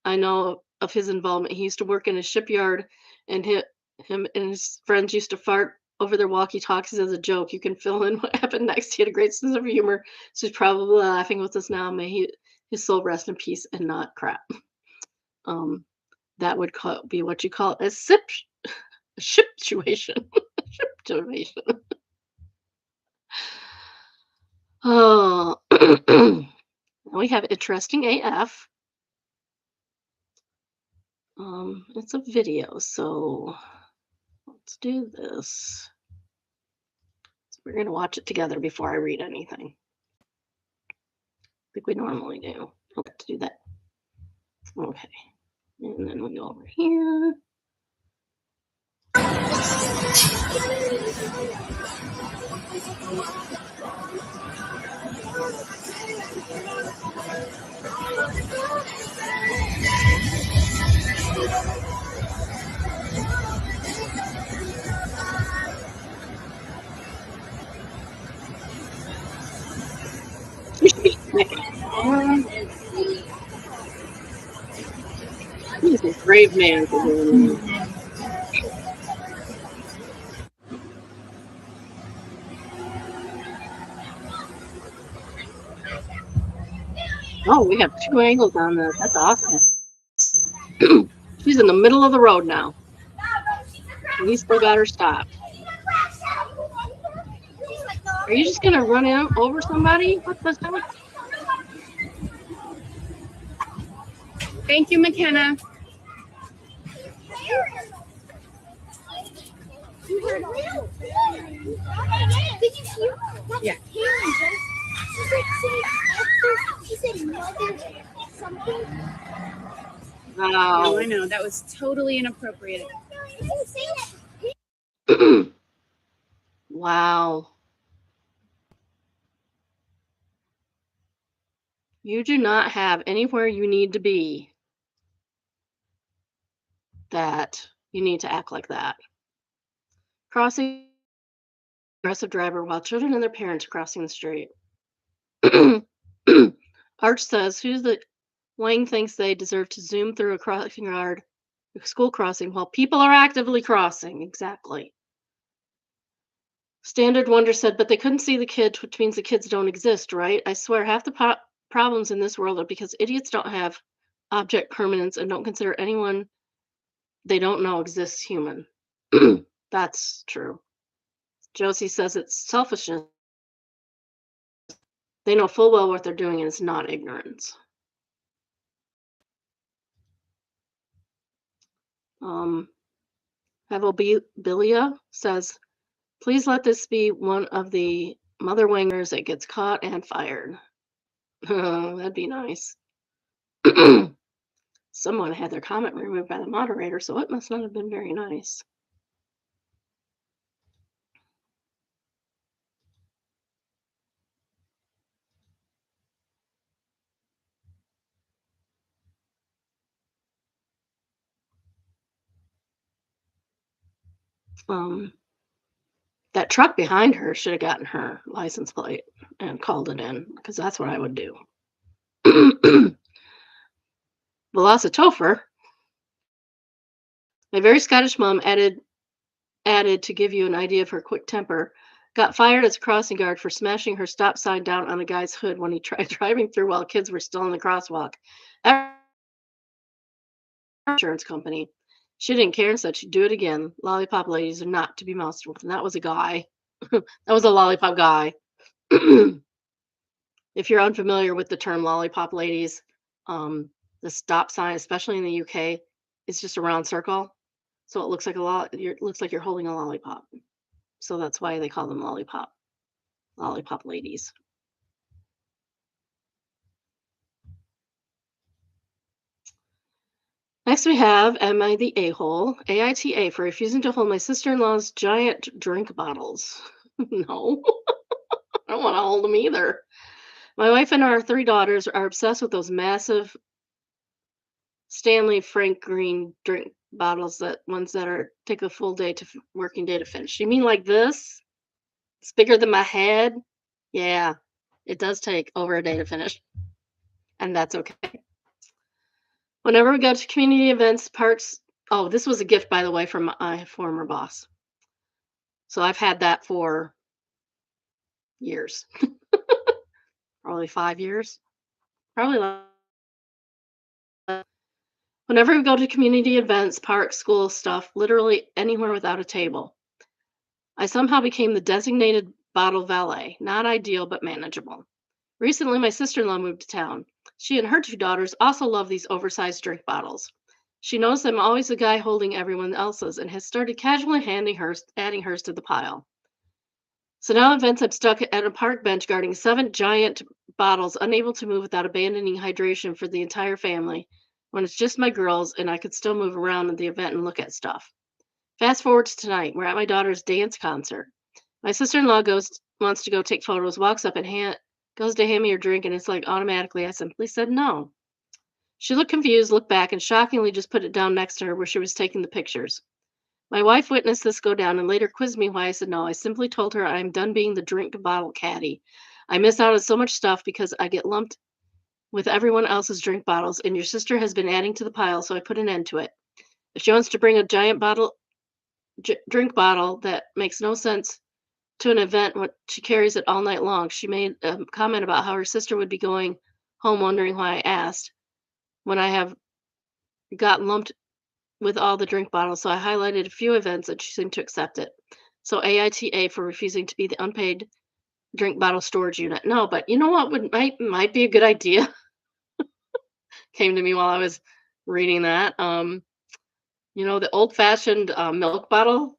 I know of his involvement. He used to work in a shipyard, and him and his friends used to fart over their walkie-talkies as a joke. You can fill in what happened next. He had a great sense of humor, so he's probably laughing with us now. May his soul rest in peace and not crap. Um, that would be what you call a ship situation. Ship situation. Oh, we have interesting AF. It's a video, so let's do this. We're gonna watch it together before I read anything, like we normally do. Okay, to do that. Okay, and then we go over here. He's a brave man for doing that. Oh, we have two angles on this. That's awesome. She's in the middle of the road now. And he's still got her stopped. Are you just gonna run in over somebody? What the hell? Thank you, McKenna. Yeah. She said mother something. Wow. Oh, I know. That was totally inappropriate. Wow. You do not have anywhere you need to be that you need to act like that. Crossing aggressive driver while children and their parents are crossing the street. Arch says, who's the Wang thinks they deserve to zoom through a crossing guard, a school crossing, while people are actively crossing. Exactly. Standard Wonder said, but they couldn't see the kids, which means the kids don't exist, right? I swear, half the problems in this world are because idiots don't have object permanence and don't consider anyone they don't know exists human. That's true. Josie says it's selfishness. They know full well what they're doing and it's not ignorance. Bilia says, please let this be one of the mother wingers that gets caught and fired. That'd be nice. Someone had their comment removed by the moderator, so it must not have been very nice. That truck behind her should have gotten her license plate and called it in, because that's what I would do. Velocitopher, my very Scottish mom added to give you an idea of her quick temper, got fired as a crossing guard for smashing her stop sign down on a guy's hood when he tried driving through while kids were still in the crosswalk. Insurance company. She didn't care and said she'd do it again. Lollipop ladies are not to be messed with. And that was a guy. That was a lollipop guy. If you're unfamiliar with the term lollipop ladies, the stop sign, especially in the UK, is just a round circle. So it looks like looks like you're holding a lollipop. So that's why they call them lollipop ladies. Next we have Am I the A-hole? AITA for refusing to hold my sister-in-law's giant drink bottles. No, I don't want to hold them either. My wife and our 3 daughters are obsessed with those massive Stanley Frank Green drink bottles, that ones that are take a full day to working day to finish. You mean like this? It's bigger than my head. Yeah, it does take over a day to finish, and that's okay. Whenever we go to community events, parks oh, this was a gift, by the way, from my former boss. So I've had that for years, probably 5 years. Probably whenever we go to community events, parks, school stuff, literally anywhere without a table. I somehow became the designated bottle valet. Not ideal, but manageable. Recently, my sister in law moved to town. She and her two daughters also love these oversized drink bottles. She knows I'm always the guy holding everyone else's and has started casually adding hers to the pile. So now events I'm stuck at a park bench guarding 7 giant bottles, unable to move without abandoning hydration for the entire family when it's just my girls and I could still move around at the event and look at stuff. Fast forward to tonight. We're at my daughter's dance concert. My sister-in-law goes wants to go take photos, walks up and goes to hand me her drink, and it's like automatically I simply said no. She looked confused, looked back, and shockingly just put it down next to her where she was taking the pictures. My wife witnessed this go down and later quizzed me why I said no. I simply told her I'm done being the drink bottle caddy. I miss out on so much stuff because I get lumped with everyone else's drink bottles, and your sister has been adding to the pile, so I put an end to it. If she wants to bring a giant drink bottle that makes no sense to an event when she carries it all night long. She made a comment about how her sister would be going home wondering why I asked when I have got lumped with all the drink bottles. So I highlighted a few events and she seemed to accept it. So AITA for refusing to be the unpaid drink bottle storage unit. No, but you know what would might be a good idea came to me while I was reading that. The old fashioned milk bottle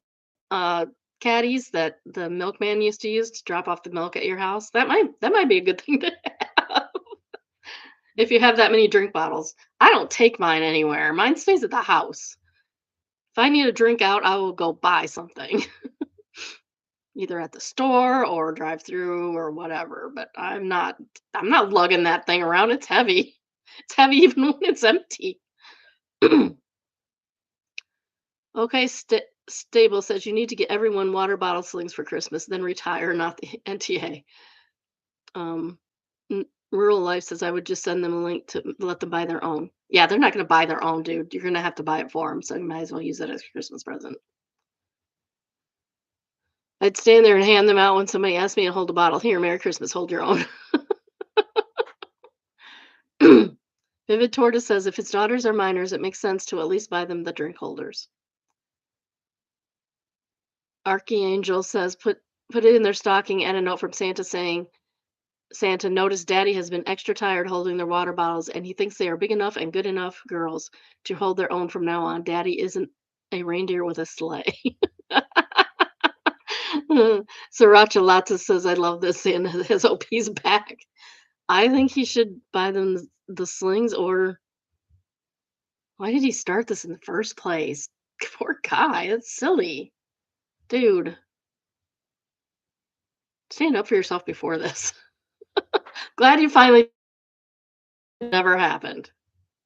uh, caddies that the milkman used to use to drop off the milk at your house. That might be a good thing to have if you have that many drink bottles. I don't take mine anywhere. Mine stays at the house. If I need a drink out, I will go buy something, either at the store or drive through or whatever. But I'm not lugging that thing around. It's heavy. It's heavy even when it's empty. Okay, Stable says you need to get everyone water bottle slings for Christmas, then retire, not the NTA. Um, Rural Life says I would just send them a link to let them buy their own. Yeah, they're not going to buy their own, dude. You're going to have to buy it for them, so you might as well use it as a Christmas present. I'd stand there and hand them out when somebody asked me to hold a bottle. Here, Merry Christmas, hold your own. Vivid Tortoise says if his daughters are minors, it makes sense to at least buy them the drink holders. Archangel says put it in their stocking and a note from Santa saying Santa noticed Daddy has been extra tired holding their water bottles, and he thinks they are big enough and good enough girls to hold their own from now on. Daddy isn't a reindeer with a sleigh. Sriracha Latte says, I love this. Santa has OP's back. I think he should buy them the slings, or why did he start this in the first place? Poor guy. That's silly. Dude, stand up for yourself before this. Glad you finally never happened.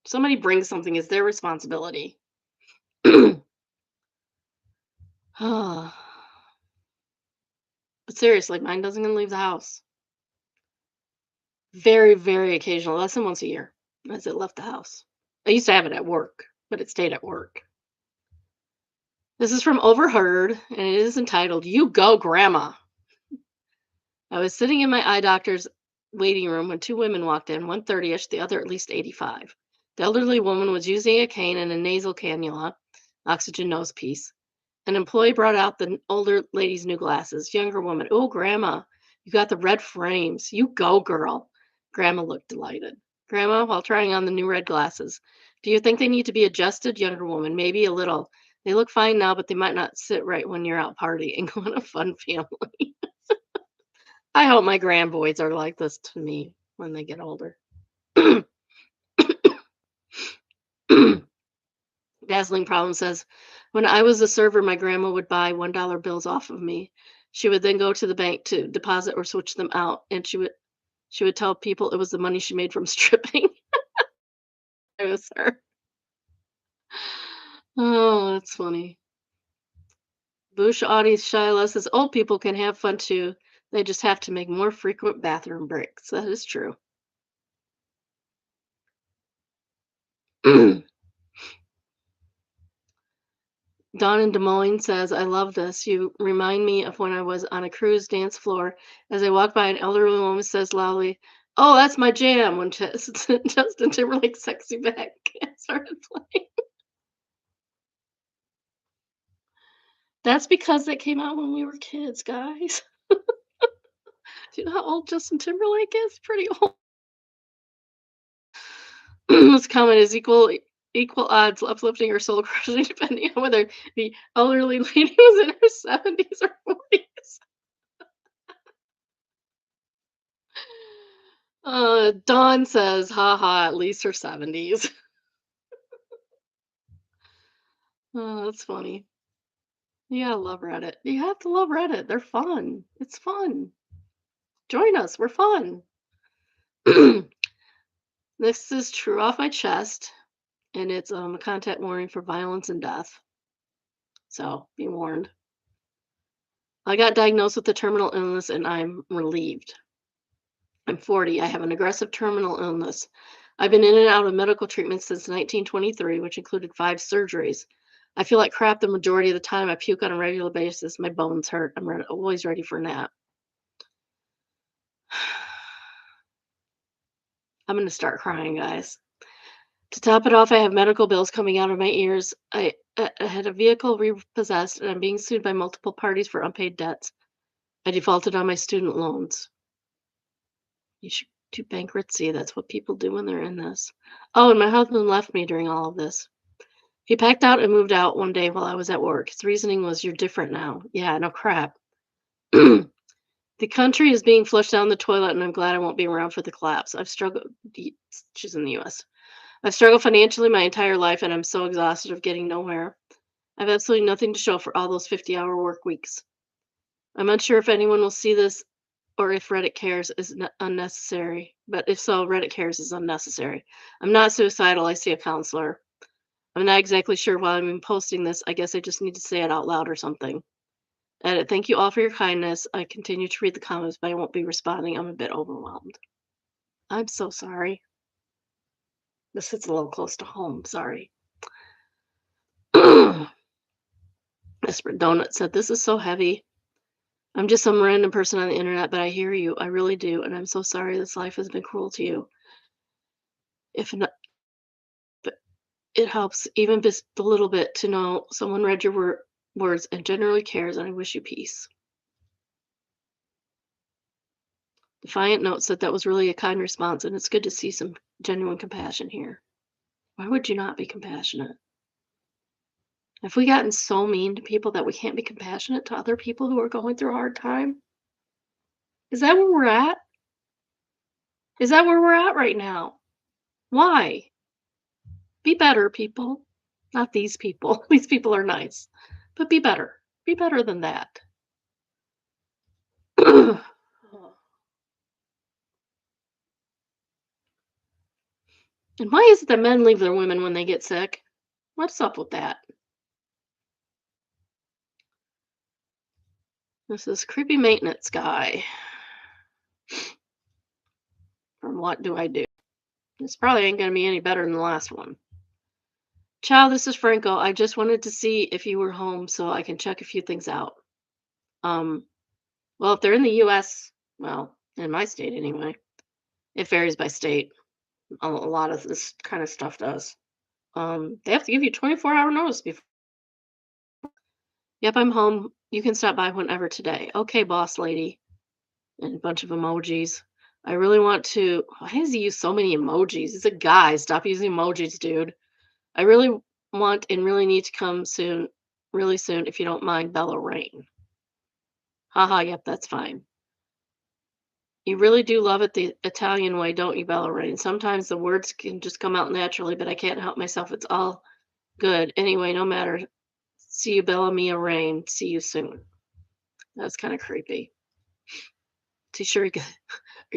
Somebody brings something, it's their responsibility. But seriously, mine doesn't gonna leave the house. Very, very occasional, less than once a year as it left the house. I used to have it at work, but it stayed at work. This is from Overheard, and it is entitled You Go Grandma. I was sitting in my eye doctor's waiting room when two women walked in, one 30ish, the other at least 85. The elderly woman was using a cane and a nasal cannula, oxygen nose piece. An employee brought out the older lady's new glasses. Younger woman, oh, Grandma, you got the red frames. You go, girl. Grandma looked delighted. Grandma, while trying on the new red glasses, do you think they need to be adjusted? Younger woman, maybe a little. They look fine now, but they might not sit right when you're out partying. What a fun family. I hope my grandboys are like this to me when they get older. Dazzling Problem says, when I was a server, my grandma would buy $1 bills off of me. She would then go to the bank to deposit or switch them out, and she would tell people it was the money she made from stripping. It was her. Oh, that's funny. Bush Audie Shiloh says old people can have fun too. They just have to make more frequent bathroom breaks. That is true. Dawn in Des Moines says, I love this. You remind me of when I was on a cruise dance floor. As I walk by, an elderly woman says loudly, oh, that's my jam. When Justin Timberlake's Sexy Back started playing. That's because that came out when we were kids, guys. Do you know how old Justin Timberlake is? Pretty old. This comment is equal odds uplifting or soul crushing, depending on whether the elderly lady was in her 70s or 40s. Dawn says, haha, at least her 70s. Oh, that's funny. You gotta love Reddit. You have to love Reddit. They're fun. It's fun. Join us. We're fun. This is true off my chest, and it's a content warning for violence and death. So be warned. I got diagnosed with a terminal illness and I'm relieved. I'm 40. I have an aggressive terminal illness. I've been in and out of medical treatment since 1923, which included 5 surgeries. I feel like crap the majority of the time. I puke on a regular basis. My bones hurt. Always ready for a nap. I'm going to start crying, guys. To top it off, I have medical bills coming out of my ears. I had a vehicle repossessed and I'm being sued by multiple parties for unpaid debts. I defaulted on my student loans. You should do bankruptcy. That's what people do when they're in this. Oh, and my husband left me during all of this. He packed out and moved out one day while I was at work. His reasoning was, you're different now. Yeah, no crap. The country is being flushed down the toilet, and I'm glad I won't be around for the collapse. I've struggled. She's in the US. I've struggled financially my entire life, and I'm so exhausted of getting nowhere. I have absolutely nothing to show for all those 50-hour work weeks. I'm unsure if anyone will see this or if Reddit cares is unnecessary. But if so, Reddit cares is unnecessary. I'm not suicidal. I see a counselor. I'm not exactly sure why I'm even posting this. I guess I just need to say it out loud or something. Edit. Thank you all for your kindness. I continue to read the comments, but I won't be responding. I'm a bit overwhelmed. I'm so sorry. This hits a little close to home. Sorry. Desperate Donut said, this is so heavy. I'm just some random person on the internet, but I hear you. I really do. And I'm so sorry this life has been cruel to you. If not, but it helps even just a little bit to know someone read your words and generally cares, and I wish you peace. Defiant Note said that was really a kind response, and it's good to see some genuine compassion here. Why would you not be compassionate? Have we gotten so mean to people that we can't be compassionate to other people who are going through a hard time? Is that where we're at? Is that where we're at right now? Why? Be better, people. Not these people. These people are nice. But be better. Be better than that. And why is it that men leave their women when they get sick? What's up with that? This is creepy maintenance guy. From What Do I Do? This probably ain't going to be any better than the last one. Ciao, this is Franco. I just wanted to see if you were home so I can check a few things out. Um, well, if they're in the US, well, in my state anyway, it varies by state. A lot of this kind of stuff does. They have to give you 24-hour notice before. Yep, I'm home. You can stop by whenever today. Okay, boss lady. And a bunch of emojis. I really want to. Why does he use so many emojis? He's a guy. Stop using emojis, dude. I really want and really need to come soon, really soon, if you don't mind, Bella Rain. Haha, yep, that's fine. You really do love it the Italian way, don't you, Bella Rain? Sometimes the words can just come out naturally, but I can't help myself. It's all good. Anyway, no matter. See you, Bella Mia Rain. See you soon. That's kind of creepy. Are you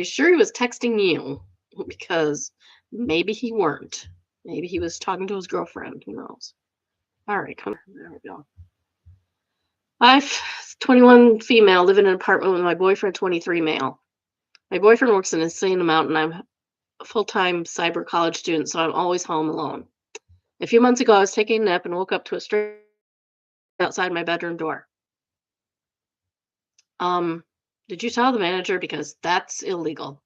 sure he was texting you? Because maybe he weren't. Maybe he was talking to his girlfriend. Who knows? All right, come here. There we go. I'm 21 female, live in an apartment with my boyfriend, 23 male. My boyfriend works an insane amount, and I'm a full-time cyber college student, so I'm always home alone. A few months ago, I was taking a nap and woke up to a stranger outside my bedroom door. Um, did you tell the manager? Because that's illegal,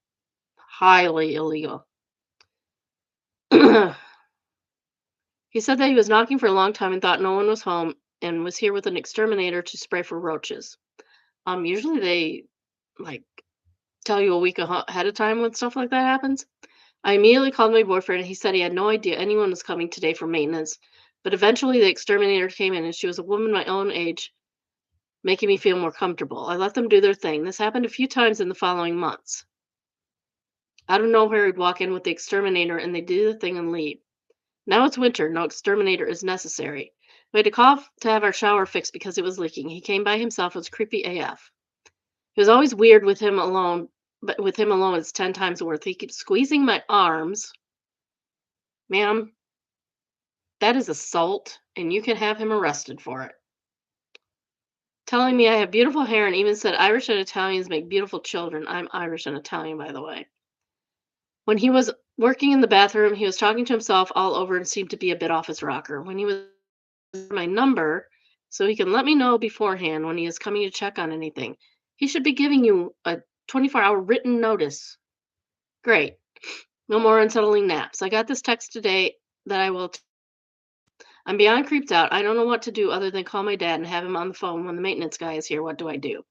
highly illegal. He said that he was knocking for a long time and thought no one was home and was here with an exterminator to spray for roaches. Usually they like tell you a week ahead of time when stuff like that happens. I immediately called my boyfriend and he said he had no idea anyone was coming today for maintenance. But eventually the exterminator came in and she was a woman my own age, making me feel more comfortable. I let them do their thing. This happened a few times in the following months. Out of nowhere, he'd walk in with the exterminator and they'd do the thing and leave. Now it's winter, no exterminator is necessary. We had to call to have our shower fixed because it was leaking. He came by himself, it was creepy AF. It was always weird with him alone, but with him alone, it's 10 times worse. He keeps squeezing my arms. Ma'am, that is assault, and you can have him arrested for it. Telling me I have beautiful hair and even said Irish and Italians make beautiful children. I'm Irish and Italian, by the way. When he was working in the bathroom, he was talking to himself all over and seemed to be a bit off his rocker. When he was my number, so he can let me know beforehand when he is coming to check on anything. He should be giving you a 24-hour written notice. Great. No more unsettling naps. I got this text today that I'm beyond creeped out. I don't know what to do other than call my dad and have him on the phone when the maintenance guy is here. What do I do?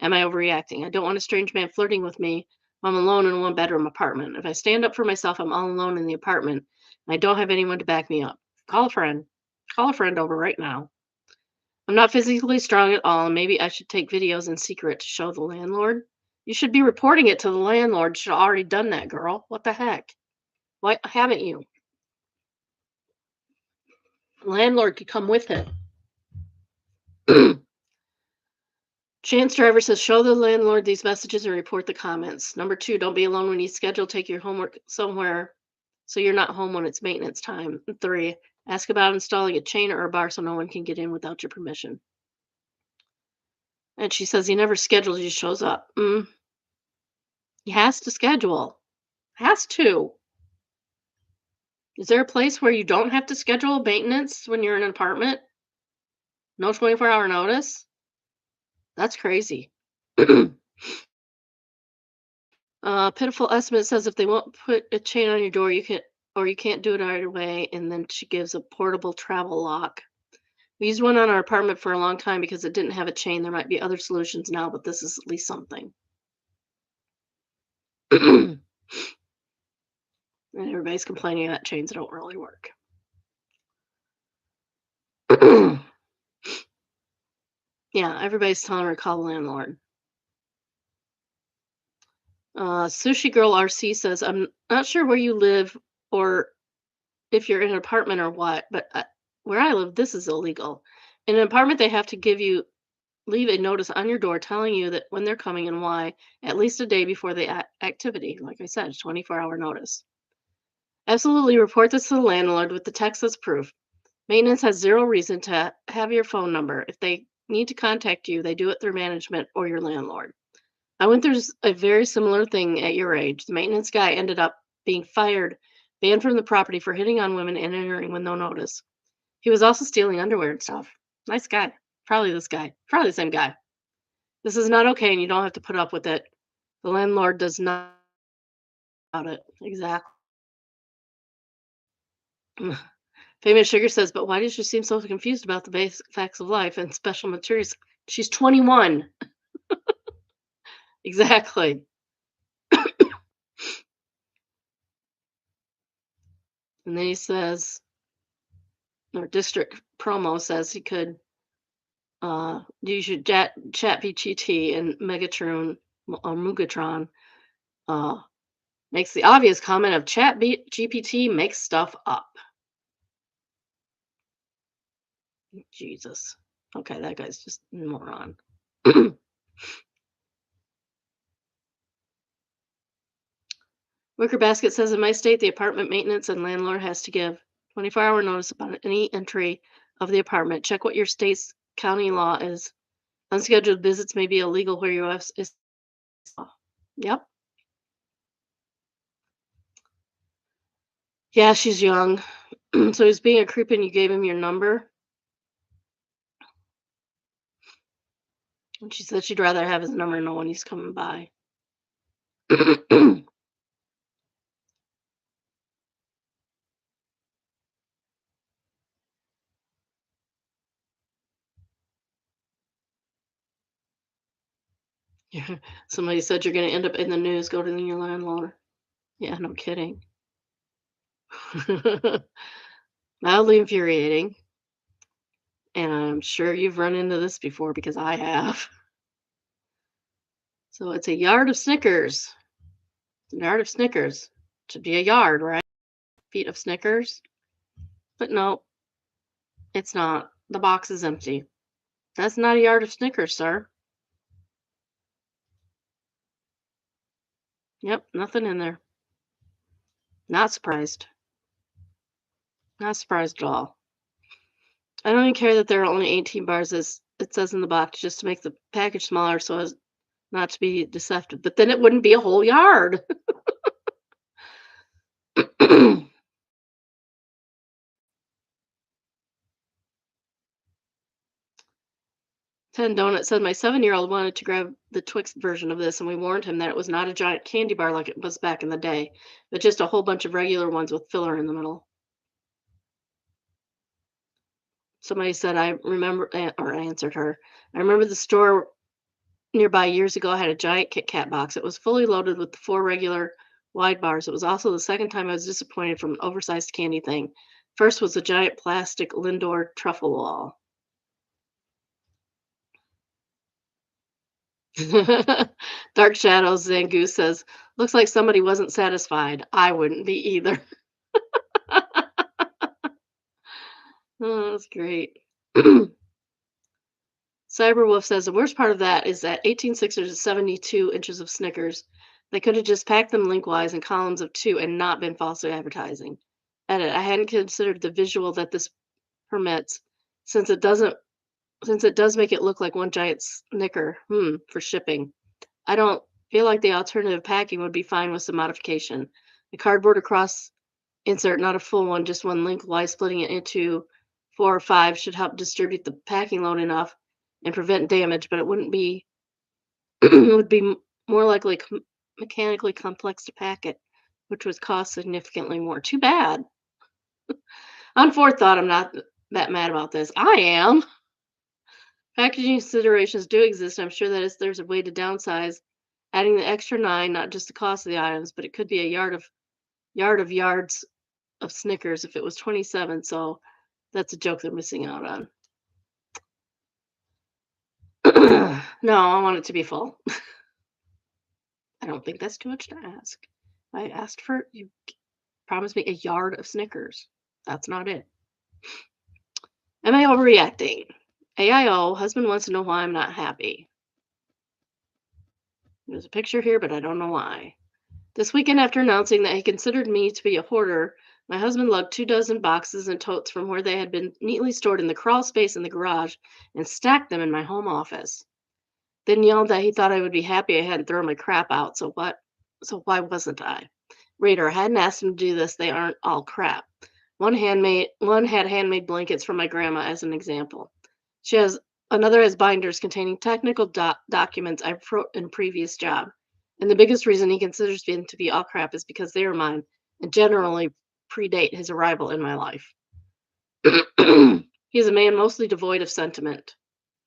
Am I overreacting? I don't want a strange man flirting with me while I'm alone in a one-bedroom apartment. If I stand up for myself, I'm all alone in the apartment and I don't have anyone to back me up. Call a friend. Call a friend over right now. I'm not physically strong at all, and maybe I should take videos in secret to show the landlord. You should be reporting it to the landlord. Should have already done that, girl. What the heck? Why haven't you? Landlord could come with him. Chance driver says, show the landlord these messages and report the comments. Number 2, don't be alone when you schedule. Take your homework somewhere so you're not home when it's maintenance time. And 3, ask about installing a chain or a bar so no one can get in without your permission. And she says he never schedules, he shows up. He has to schedule. Has to. Is there a place where you don't have to schedule maintenance when you're in an apartment? No 24-hour notice? That's crazy. Pitiful estimate says if they won't put a chain on your door, you can't do it right away. And then she gives a portable travel lock. We used one on our apartment for a long time because it didn't have a chain. There might be other solutions now, but this is at least something. And everybody's complaining that chains don't really work. Yeah, everybody's telling her to call the landlord. Sushi Girl RC says, I'm not sure where you live or if you're in an apartment or what, but where I live, this is illegal. In an apartment, they have to leave a notice on your door telling you that when they're coming and why, at least a day before the activity. Like I said, 24-hour notice. Absolutely report this to the landlord with the text as proof. Maintenance has zero reason to have your phone number. If they need to contact you, they do it through management or your landlord. I went through a very similar thing at your age. The maintenance guy ended up being fired, banned from the property for hitting on women and entering with no notice. He was also stealing underwear and stuff. Nice guy. Probably this guy. Probably the same guy. This is not okay, and you don't have to put up with it. The landlord does not about it. Exactly. Famous Sugar says, but why does she seem so confused about the basic facts of life and special materials? She's 21. Exactly. And then he says, or district promo says he could use your chat VGT and Megatron or Mugatron makes the obvious comment of chat GPT makes stuff up. Jesus. Okay, that guy's just a moron. Wicker Basket says in my state, the apartment maintenance and landlord has to give 24-hour notice about any entry of the apartment. Check what your state's county law is Unscheduled visits may be illegal where U.S. is. Yep. Yeah, she's young. So he's being a creep and you gave him your number. And she said she'd rather have his number know when he's coming by. Yeah. Somebody said you're going to end up in the news. Go to your landlord. Yeah, no kidding. Mildly infuriating. And I'm sure you've run into this before because I have. So it's a yard of Snickers. A yard of Snickers. Should be a yard, right? Feet of Snickers. But no, it's not. The box is empty. That's not a yard of Snickers, sir. Yep, nothing in there. Not surprised. Not surprised at all. I don't even care that there are only 18 bars as it says in the box just to make the package smaller so as not to be deceptive. But then it wouldn't be a whole yard. 10 Donut said my 7-year-old wanted to grab the Twix version of this, and we warned him that it was not a giant candy bar like it was back in the day, but just a whole bunch of regular ones with filler in the middle. Somebody said, I remember, or answered her, I remember the store nearby years ago had a giant Kit Kat box. It was fully loaded with the 4 regular wide bars. It was also the second time I was disappointed from an oversized candy thing. First was a giant plastic Lindor truffle wall. Dark Shadows Zangoose says, looks like somebody wasn't satisfied. I wouldn't be either. Oh, that's great. Cyberwolf says the worst part of that is that 18 Sixers is 72 inches of Snickers. They could have just packed them lengthwise in columns of 2 and not been falsely advertising. Edit. I hadn't considered the visual that this permits, since it doesn't since it does make it look like one giant Snicker. For shipping. I don't feel like the alternative packing would be fine with some modification. The cardboard across insert, not a full one, just one lengthwise, splitting it into 4 or 5 should help distribute the packing load enough and prevent damage, but it wouldn't be it would be more likely mechanically complex to pack it, which would cost significantly more. Too bad. On fourth thought, I'm not that mad about this. I am. Packaging considerations do exist. I'm sure that there's a way to downsize, adding the extra 9, not just the cost of the items, but it could be a yards of Snickers if it was 27. So that's a joke they're missing out on. No, I want it to be full. I don't think that's too much to ask. I asked for you promised me a yard of Snickers. That's not it. Am I overreacting? AIO, husband wants to know why I'm not happy. There's a picture here, but I don't know why. This weekend, after announcing that he considered me to be a hoarder, my husband lugged 2 dozen boxes and totes from where they had been neatly stored in the crawl space in the garage and stacked them in my home office. Then yelled that he thought I would be happy I hadn't thrown my crap out. So why wasn't I? Reader, I hadn't asked him to do this. They aren't all crap. One had handmade blankets from my grandma as an example. She has Another has binders containing technical documents I wrote in a previous job. And the biggest reason he considers them to be all crap is because they are mine and generally predate his arrival in my life. He is a man mostly devoid of sentiment.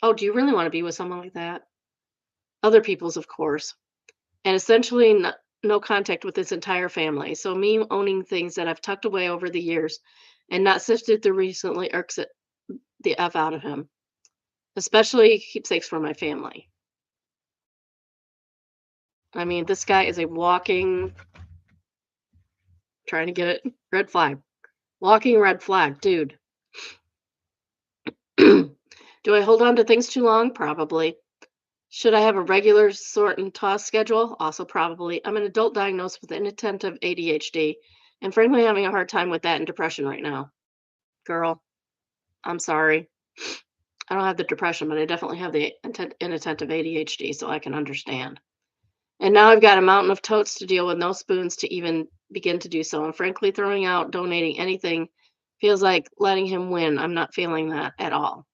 Oh, do you really want to be with someone like that? Other people's, of course. And essentially no contact with his entire family. So me owning things that I've tucked away over the years and not sifted through recently irks it the F out of him, especially keepsakes for my family. I mean, this guy is a walking, trying to get it, red flag. Walking red flag, dude. Do I hold on to things too long? Probably. Should I have a regular sort and toss schedule? Also, probably. I'm an adult diagnosed with inattentive ADHD and frankly having a hard time with that and depression right now. Girl, I'm sorry. I don't have the depression, but I definitely have the inattentive ADHD, so I can understand. And now I've got a mountain of totes to deal with, no spoons to even begin to do so. And frankly, throwing out, donating anything feels like letting him win. I'm not feeling that at all.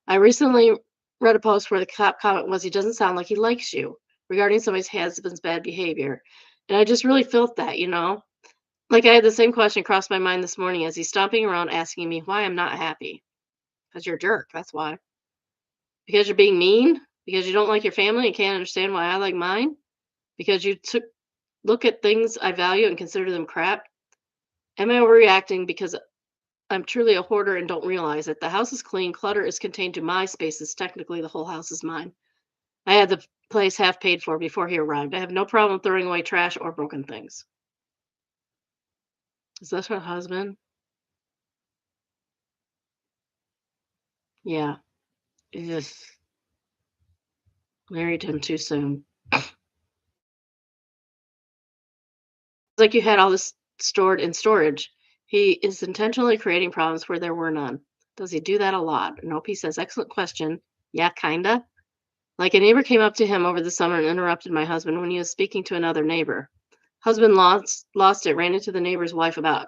I recently read a post where the top comment was, "He doesn't sound like he likes you," regarding somebody's husband's bad behavior. And I just really felt that, Like I had the same question cross my mind this morning as he's stomping around asking me why I'm not happy. Because you're a jerk. That's why. Because you're being mean? Because you don't like your family and can't understand why I like mine? Because you took look at things I value and consider them crap? Am I overreacting because I'm truly a hoarder and don't realize it? The house is clean, clutter is contained to my spaces. Technically, the whole house is mine. I had the place half paid for before he arrived. I have no problem throwing away trash or broken things. Is this her husband? Yeah. He just married him too soon. It's like you had all this stored in storage. He is intentionally creating problems where there were none. Does he do that a lot? Nope, he says, excellent question. Yeah, kinda. Like a neighbor came up to him over the summer and interrupted my husband when he was speaking to another neighbor. Husband lost it, ran into the neighbor's wife about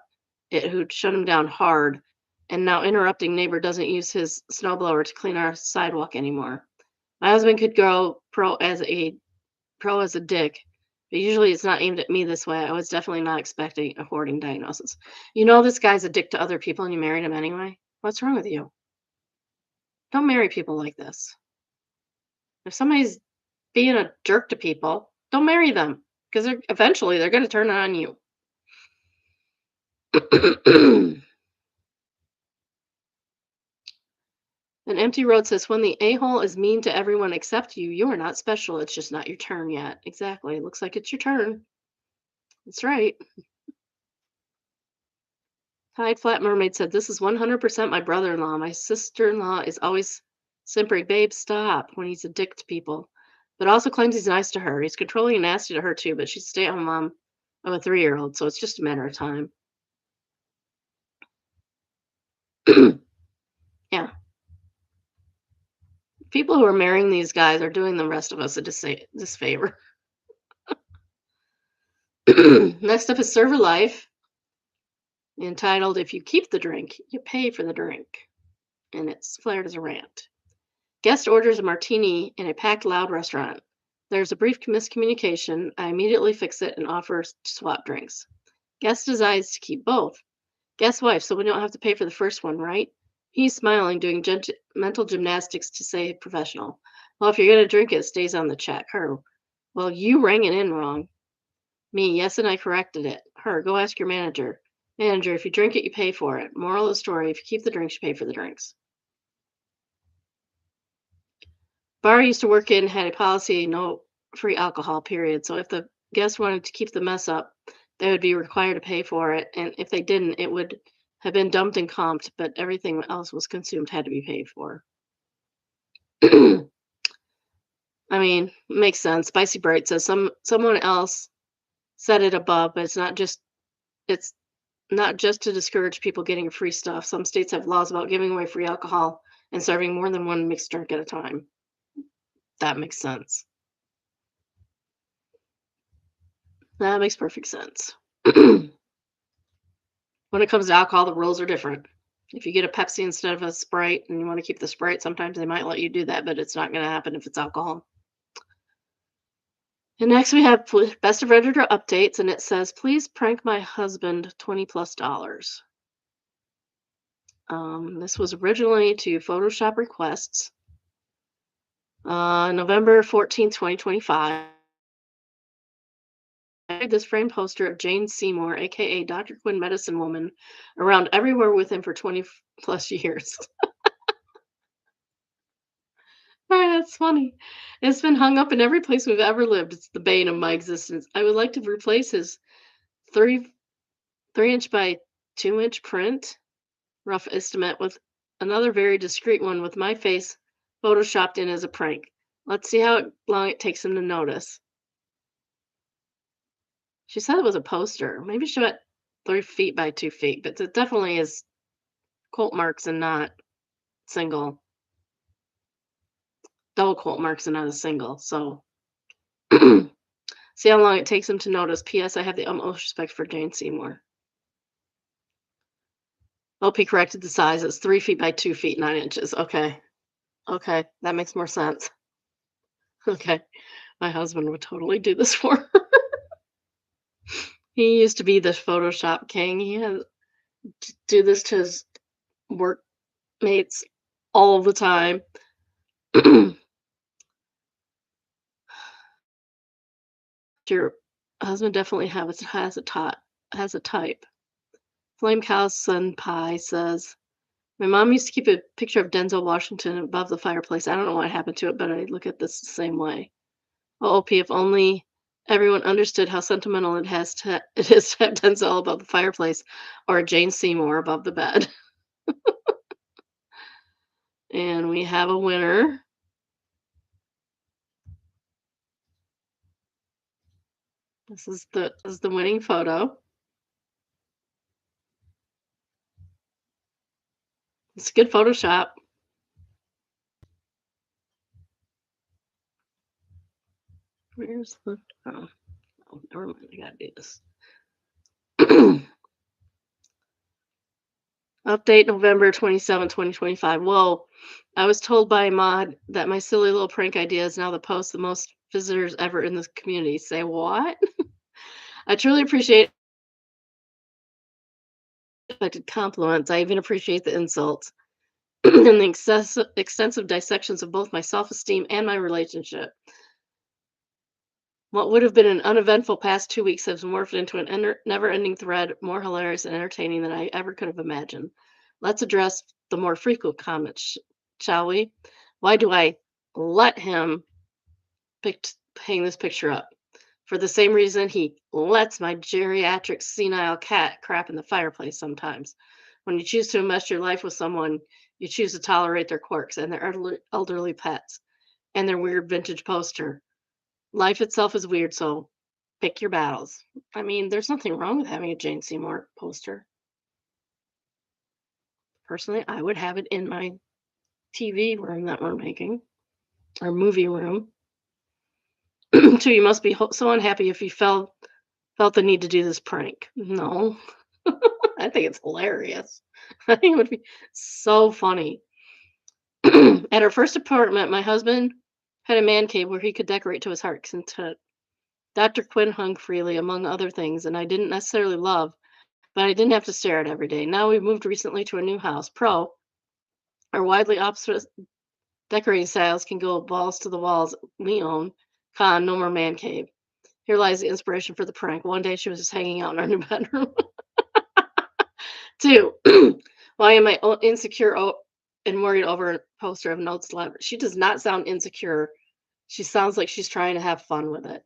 it, who shut him down hard. And now interrupting neighbor doesn't use his snowblower to clean our sidewalk anymore. My husband could go pro as a dick, but usually it's not aimed at me this way. I was definitely not expecting a hoarding diagnosis. This guy's a dick to other people and you married him anyway? What's wrong with you? Don't marry people like this. If somebody's being a jerk to people, don't marry them because they're going to turn it on you. An empty road says, when the a-hole is mean to everyone except you, you are not special. It's just not your turn yet. Exactly. It looks like it's your turn. That's right. Tide Flat Mermaid said, this is 100% my brother-in-law. My sister-in-law is always simpering, babe, stop, when he's a dick to people. But also claims he's nice to her. He's controlling and nasty to her too, but she's a stay-at-home mom of a 3-year-old, so it's just a matter of time. Yeah. People who are marrying these guys are doing the rest of us a disfavor. Next up is Server Life, entitled, If You Keep the Drink, You Pay for the Drink. And it's flared as a rant. Guest orders a martini in a packed, loud restaurant. There's a brief miscommunication. I immediately fix it and offer to swap drinks. Guest decides to keep both. Guest wife, so we don't have to pay for the first one, right? He's smiling, doing mental gymnastics to say professional. Well, if you're going to drink it, it stays on the check. Her, well, you rang it in wrong. Me, yes, and I corrected it. Her, go ask your manager. Manager, if you drink it, you pay for it. Moral of the story, if you keep the drinks, you pay for the drinks. Bar I used to work in had a policy, no free alcohol, period. So if the guests wanted to keep the mess up, they would be required to pay for it. And if they didn't, it would have been dumped and comped, but everything else was consumed had to be paid for. I mean, makes sense. Spicy Bright says someone else said it above, but it's not just to discourage people getting free stuff. Some states have laws about giving away free alcohol and serving more than one mixed drink at a time. That makes sense. That makes perfect sense. When it comes to alcohol, the rules are different. If you get a Pepsi instead of a Sprite and you want to keep the Sprite, sometimes they might let you do that, but it's not going to happen if it's alcohol. And next we have best of Redditor updates, and it says, please prank my husband $20+. This was originally to Photoshop requests. November 14th, 2025. This framed poster of Jane Seymour, aka Dr. Quinn Medicine Woman, around everywhere with him for 20+ years. That's funny. It's been hung up in every place we've ever lived. It's the bane of my existence. I would like to replace his 3-inch by 2-inch print, rough estimate, with another very discreet one with my face photoshopped in as a prank. Let's see how long it takes him to notice. She said it was a poster. Maybe she went 3 feet by 2 feet, but it definitely is quote marks and not single. double quote marks and not a single. So see how long it takes him to notice. P.S. I have the utmost respect for Jane Seymour. OP corrected the size. It's 3 feet by 2 feet 9 inches. Okay. Okay. That makes more sense. Okay. My husband would totally do this for her. He used to be the Photoshop king. He had to do this to his workmates all the time. Your husband definitely has a type. Flame Cow Sun Pie says, my mom used to keep a picture of Denzel Washington above the fireplace. I don't know what happened to it, but I look at this the same way. OOP, if only everyone understood how sentimental it is to have Denzel above the fireplace or Jane Seymour above the bed. And we have a winner. This is the winning photo. It's good Photoshop. Where's the never mind. I gotta do this. Update November 27, 2025. Whoa. I was told by Maud that my silly little prank idea is now the post the most visitors ever in this community. Say what? I truly appreciate expected compliments. I even appreciate the insults and the extensive dissections of both my self-esteem and my relationship. What would have been an uneventful past 2 weeks has morphed into an never-ending thread, more hilarious and entertaining than I ever could have imagined. Let's address the more frequent comments, shall we? Why do I let him hang this picture up? For the same reason he lets my geriatric senile cat crap in the fireplace sometimes. When you choose to enmesh your life with someone, you choose to tolerate their quirks and their elderly pets and their weird vintage poster. Life itself is weird, so pick your battles. I mean, there's nothing wrong with having a Jane Seymour poster. Personally, I would have it in my TV room that we're making, our movie room. So you must be so unhappy if you felt the need to do this prank. No, I think it's hilarious. I think it would be so funny. At our first apartment, my husband had a man cave where he could decorate to his heart's content. Dr. Quinn hung freely, among other things, and I didn't necessarily love, but I didn't have to stare at every day. Now we've moved recently to a new house. Pro, our widely opposite decorating styles can go balls to the walls we own. Con, no more man cave. Here lies the inspiration for the prank. One day she was just hanging out in our new bedroom. Two, why am I insecure and worried over a poster of notes left? She does not sound insecure. She sounds like she's trying to have fun with it.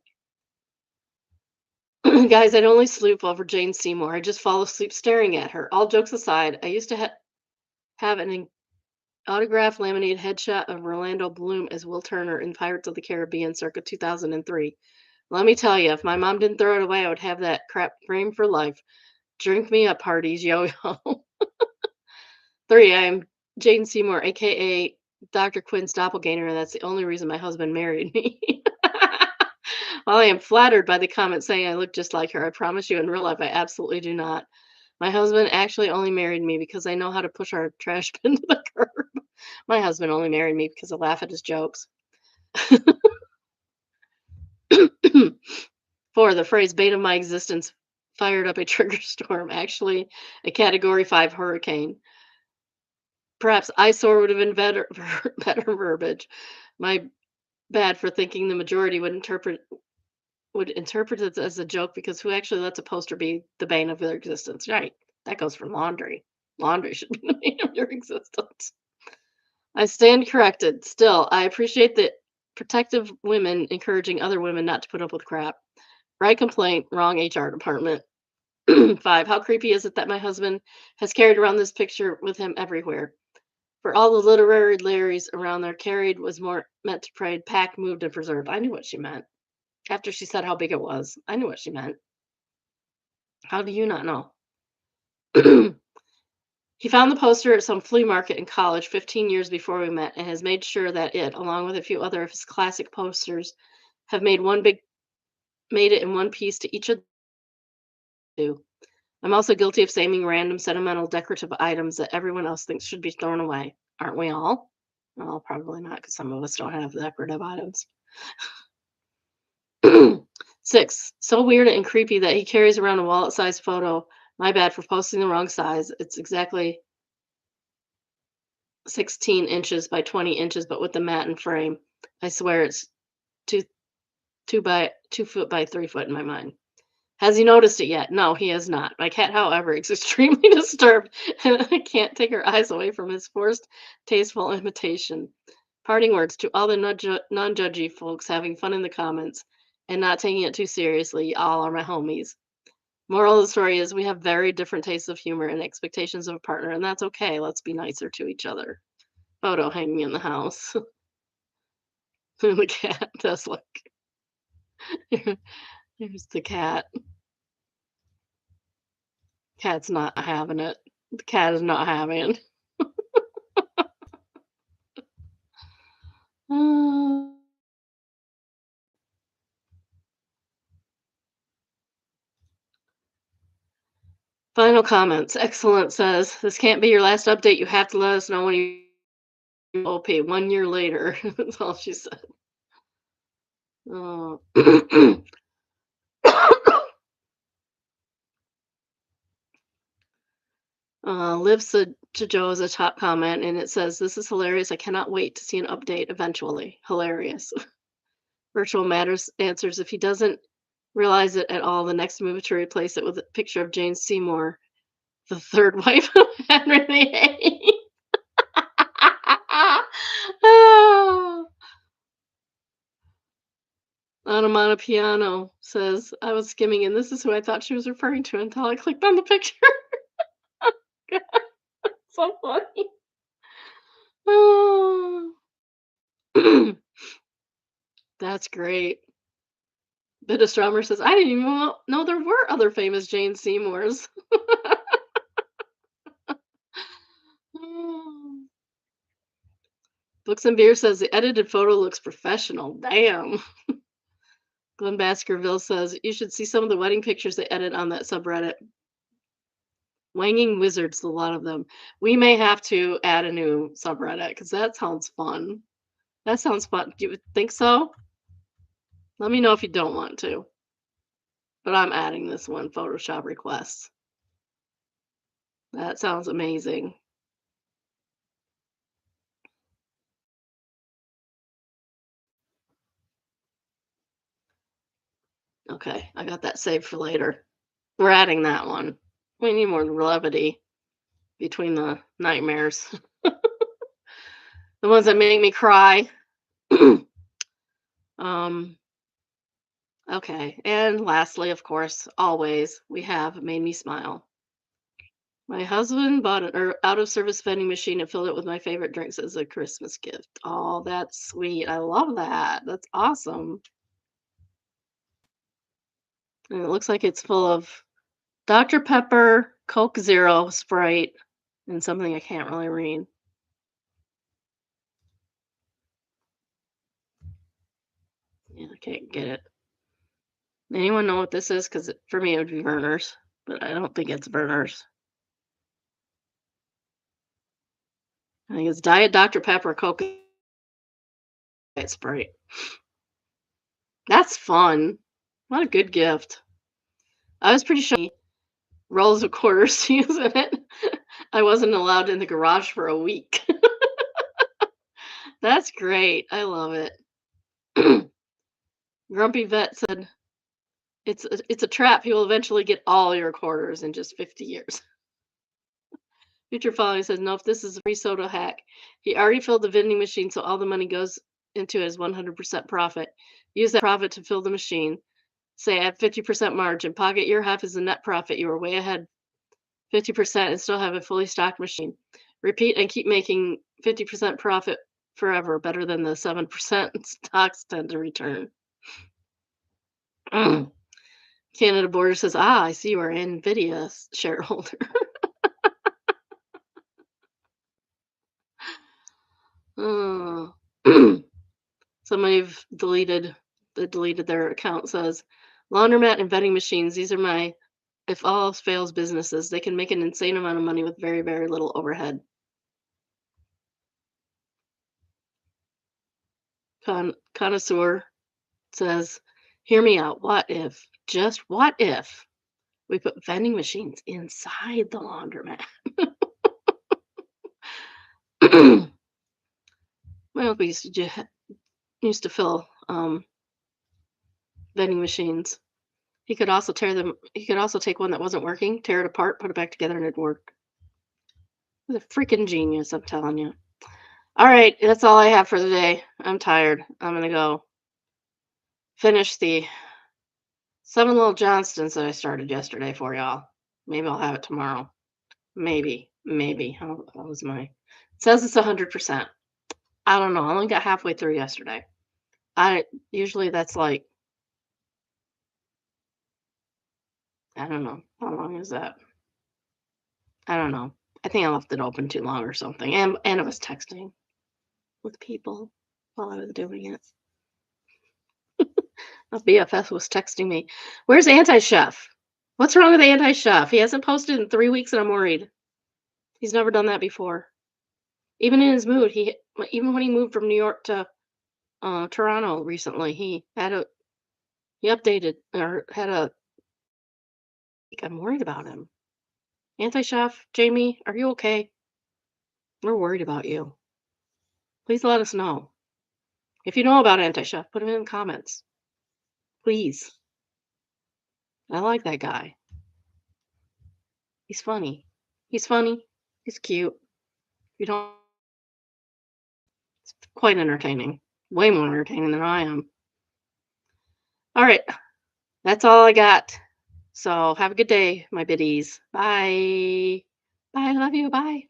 Guys, I'd only sleep over Jane Seymour. I just fall asleep staring at her. All jokes aside, I used to have an autographed laminated headshot of Orlando Bloom as Will Turner in Pirates of the Caribbean circa 2003. Let me tell you, if my mom didn't throw it away, I would have that crap framed for life. Drink me up parties, yo yo. Three, I am Jane Seymour, aka Dr. Quinn's doppelganger, and that's the only reason my husband married me. While I am flattered by the comment saying I look just like her, I promise you in real life I absolutely do not. My husband actually only married me because I know how to push our trash bin to the curb. My husband only married me because I laugh at his jokes. Four, the phrase bane of my existence fired up a trigger storm, actually a category 5 hurricane. Perhaps eyesore would have been better, better verbiage. My bad for thinking the majority would interpret it as a joke because who actually lets a poster be the bane of their existence? Right. That goes for laundry. Laundry should be the bane of your existence. I stand corrected. Still, I appreciate the protective women encouraging other women not to put up with crap. Right complaint, wrong HR department. Five, how creepy is it that my husband has carried around this picture with him everywhere? For all the literary Larrys around there, carried was more meant to pray, packed, moved, and preserved. I knew what she meant. After she said how big it was, I knew what she meant. How do you not know? He found the poster at some flea market in college 15 years before we met and has made sure that it, along with a few other of his classic posters, have made it in one piece to each of the two. I'm also guilty of saving random sentimental decorative items that everyone else thinks should be thrown away. Aren't we all? Well, probably not, because some of us don't have decorative items. 6. So weird and creepy that he carries around a wallet sized photo. My bad for posting the wrong size. It's exactly 16 inches by 20 inches, but with the mat and frame. I swear it's two 2 foot by 3 foot in my mind. Has he noticed it yet? No, he has not. My cat, however, is extremely disturbed, and I can't take her eyes away from his forced, tasteful imitation. Parting words to all the non judgy folks having fun in the comments and not taking it too seriously. All are my homies. Moral of the story is we have very different tastes of humor and expectations of a partner, and that's okay. Let's be nicer to each other. Photo hanging in the house. The cat does look. Here's the cat. Cat's not having it. The cat is not having it. Uh, Final comments. Excellent says, this can't be your last update. You have to let us know when you OP 1 year later. That's all she said. Oh. Liv to Joe is a top comment, and it says, this is hilarious. I cannot wait to see an update eventually. Hilarious. Virtual Matters answers, if he doesn't realize it at all, the next move to replace it with a picture of Jane Seymour, the third wife of Henry VIII. Ah. Piano says, I was skimming and this is who I thought she was referring to until I clicked on the picture. So funny. Oh. That's great. Bit Astronomer says, I didn't even know there were other famous Jane Seymours. Oh. Books and Beer says, the edited photo looks professional. Damn. Glenn Baskerville says, you should see some of the wedding pictures they edit on that subreddit. Wanging Wizards, a lot of them. We may have to add a new subreddit because that sounds fun. That sounds fun. Do you think so? Let me know if you don't want to. But I'm adding this one, Photoshop requests. That sounds amazing. Okay, I got that saved for later. We're adding that one. We need more levity between the nightmares. The ones that make me cry. um, okay. And lastly, of course, always, we have Made Me Smile. My husband bought an out of service vending machine and filled it with my favorite drinks as a Christmas gift. Oh, that's sweet. I love that. That's awesome. And it looks like it's full of Dr. Pepper, Coke Zero, Sprite, and something I can't really read. Yeah, I can't get it. Anyone know what this is? Because for me, it would be Verner's, but I don't think it's Verner's. I think it's Diet Dr. Pepper, Coke, Sprite. That's fun. What a good gift. I was pretty sure rolls of quarters to use in it. I wasn't allowed in the garage for a week. That's great. I love it. Grumpy Vet said, it's a trap. He will eventually get all your quarters in just 50 years. Future Following says, no, if this is a free soda hack. He already filled the vending machine, so all the money goes into his 100% profit. Use that profit to fill the machine. Say at 50% margin. Pocket your half as a net profit. You are way ahead 50% and still have a fully stocked machine. Repeat and keep making 50% profit forever, better than the 7% stocks tend to return. Canada Border says, I see you are an NVIDIA shareholder. Somebody've deleted their account says, laundromat and vending machines. These are my if all else fails businesses. They can make an insane amount of money with very, very little overhead. Connoisseur says, hear me out. What if, just what if we put vending machines inside the laundromat? Well, we used to fill vending machines. He could also take one that wasn't working, tear it apart, put it back together, and it'd work. He's a freaking genius, I'm telling you. All right, that's all I have for the day. I'm tired. I'm gonna go finish the 7 Little Johnstons that I started yesterday for y'all. Maybe I'll have it tomorrow. Maybe. How was my? It says it's 100%. I don't know. I only got halfway through yesterday. I usually that's like I don't know how long is that. I don't know. I think I left it open too long or something, and I was texting with people while I was doing it. My BFF was texting me, "Where's Anti Chef? What's wrong with Anti Chef? He hasn't posted in 3 weeks, and I'm worried. He's never done that before. Even in his mood, even when he moved from New York to Toronto recently, he updated or had a. I'm worried about him. Anti Chef, Jamie, are you okay? We're worried about you. Please let us know. If you know about Anti Chef, put him in the comments. Please. I like that guy. He's funny. He's funny. He's cute. You don't. It's quite entertaining. Way more entertaining than I am. All right. That's all I got. So have a good day, my biddies. Bye. Bye. Love you. Bye.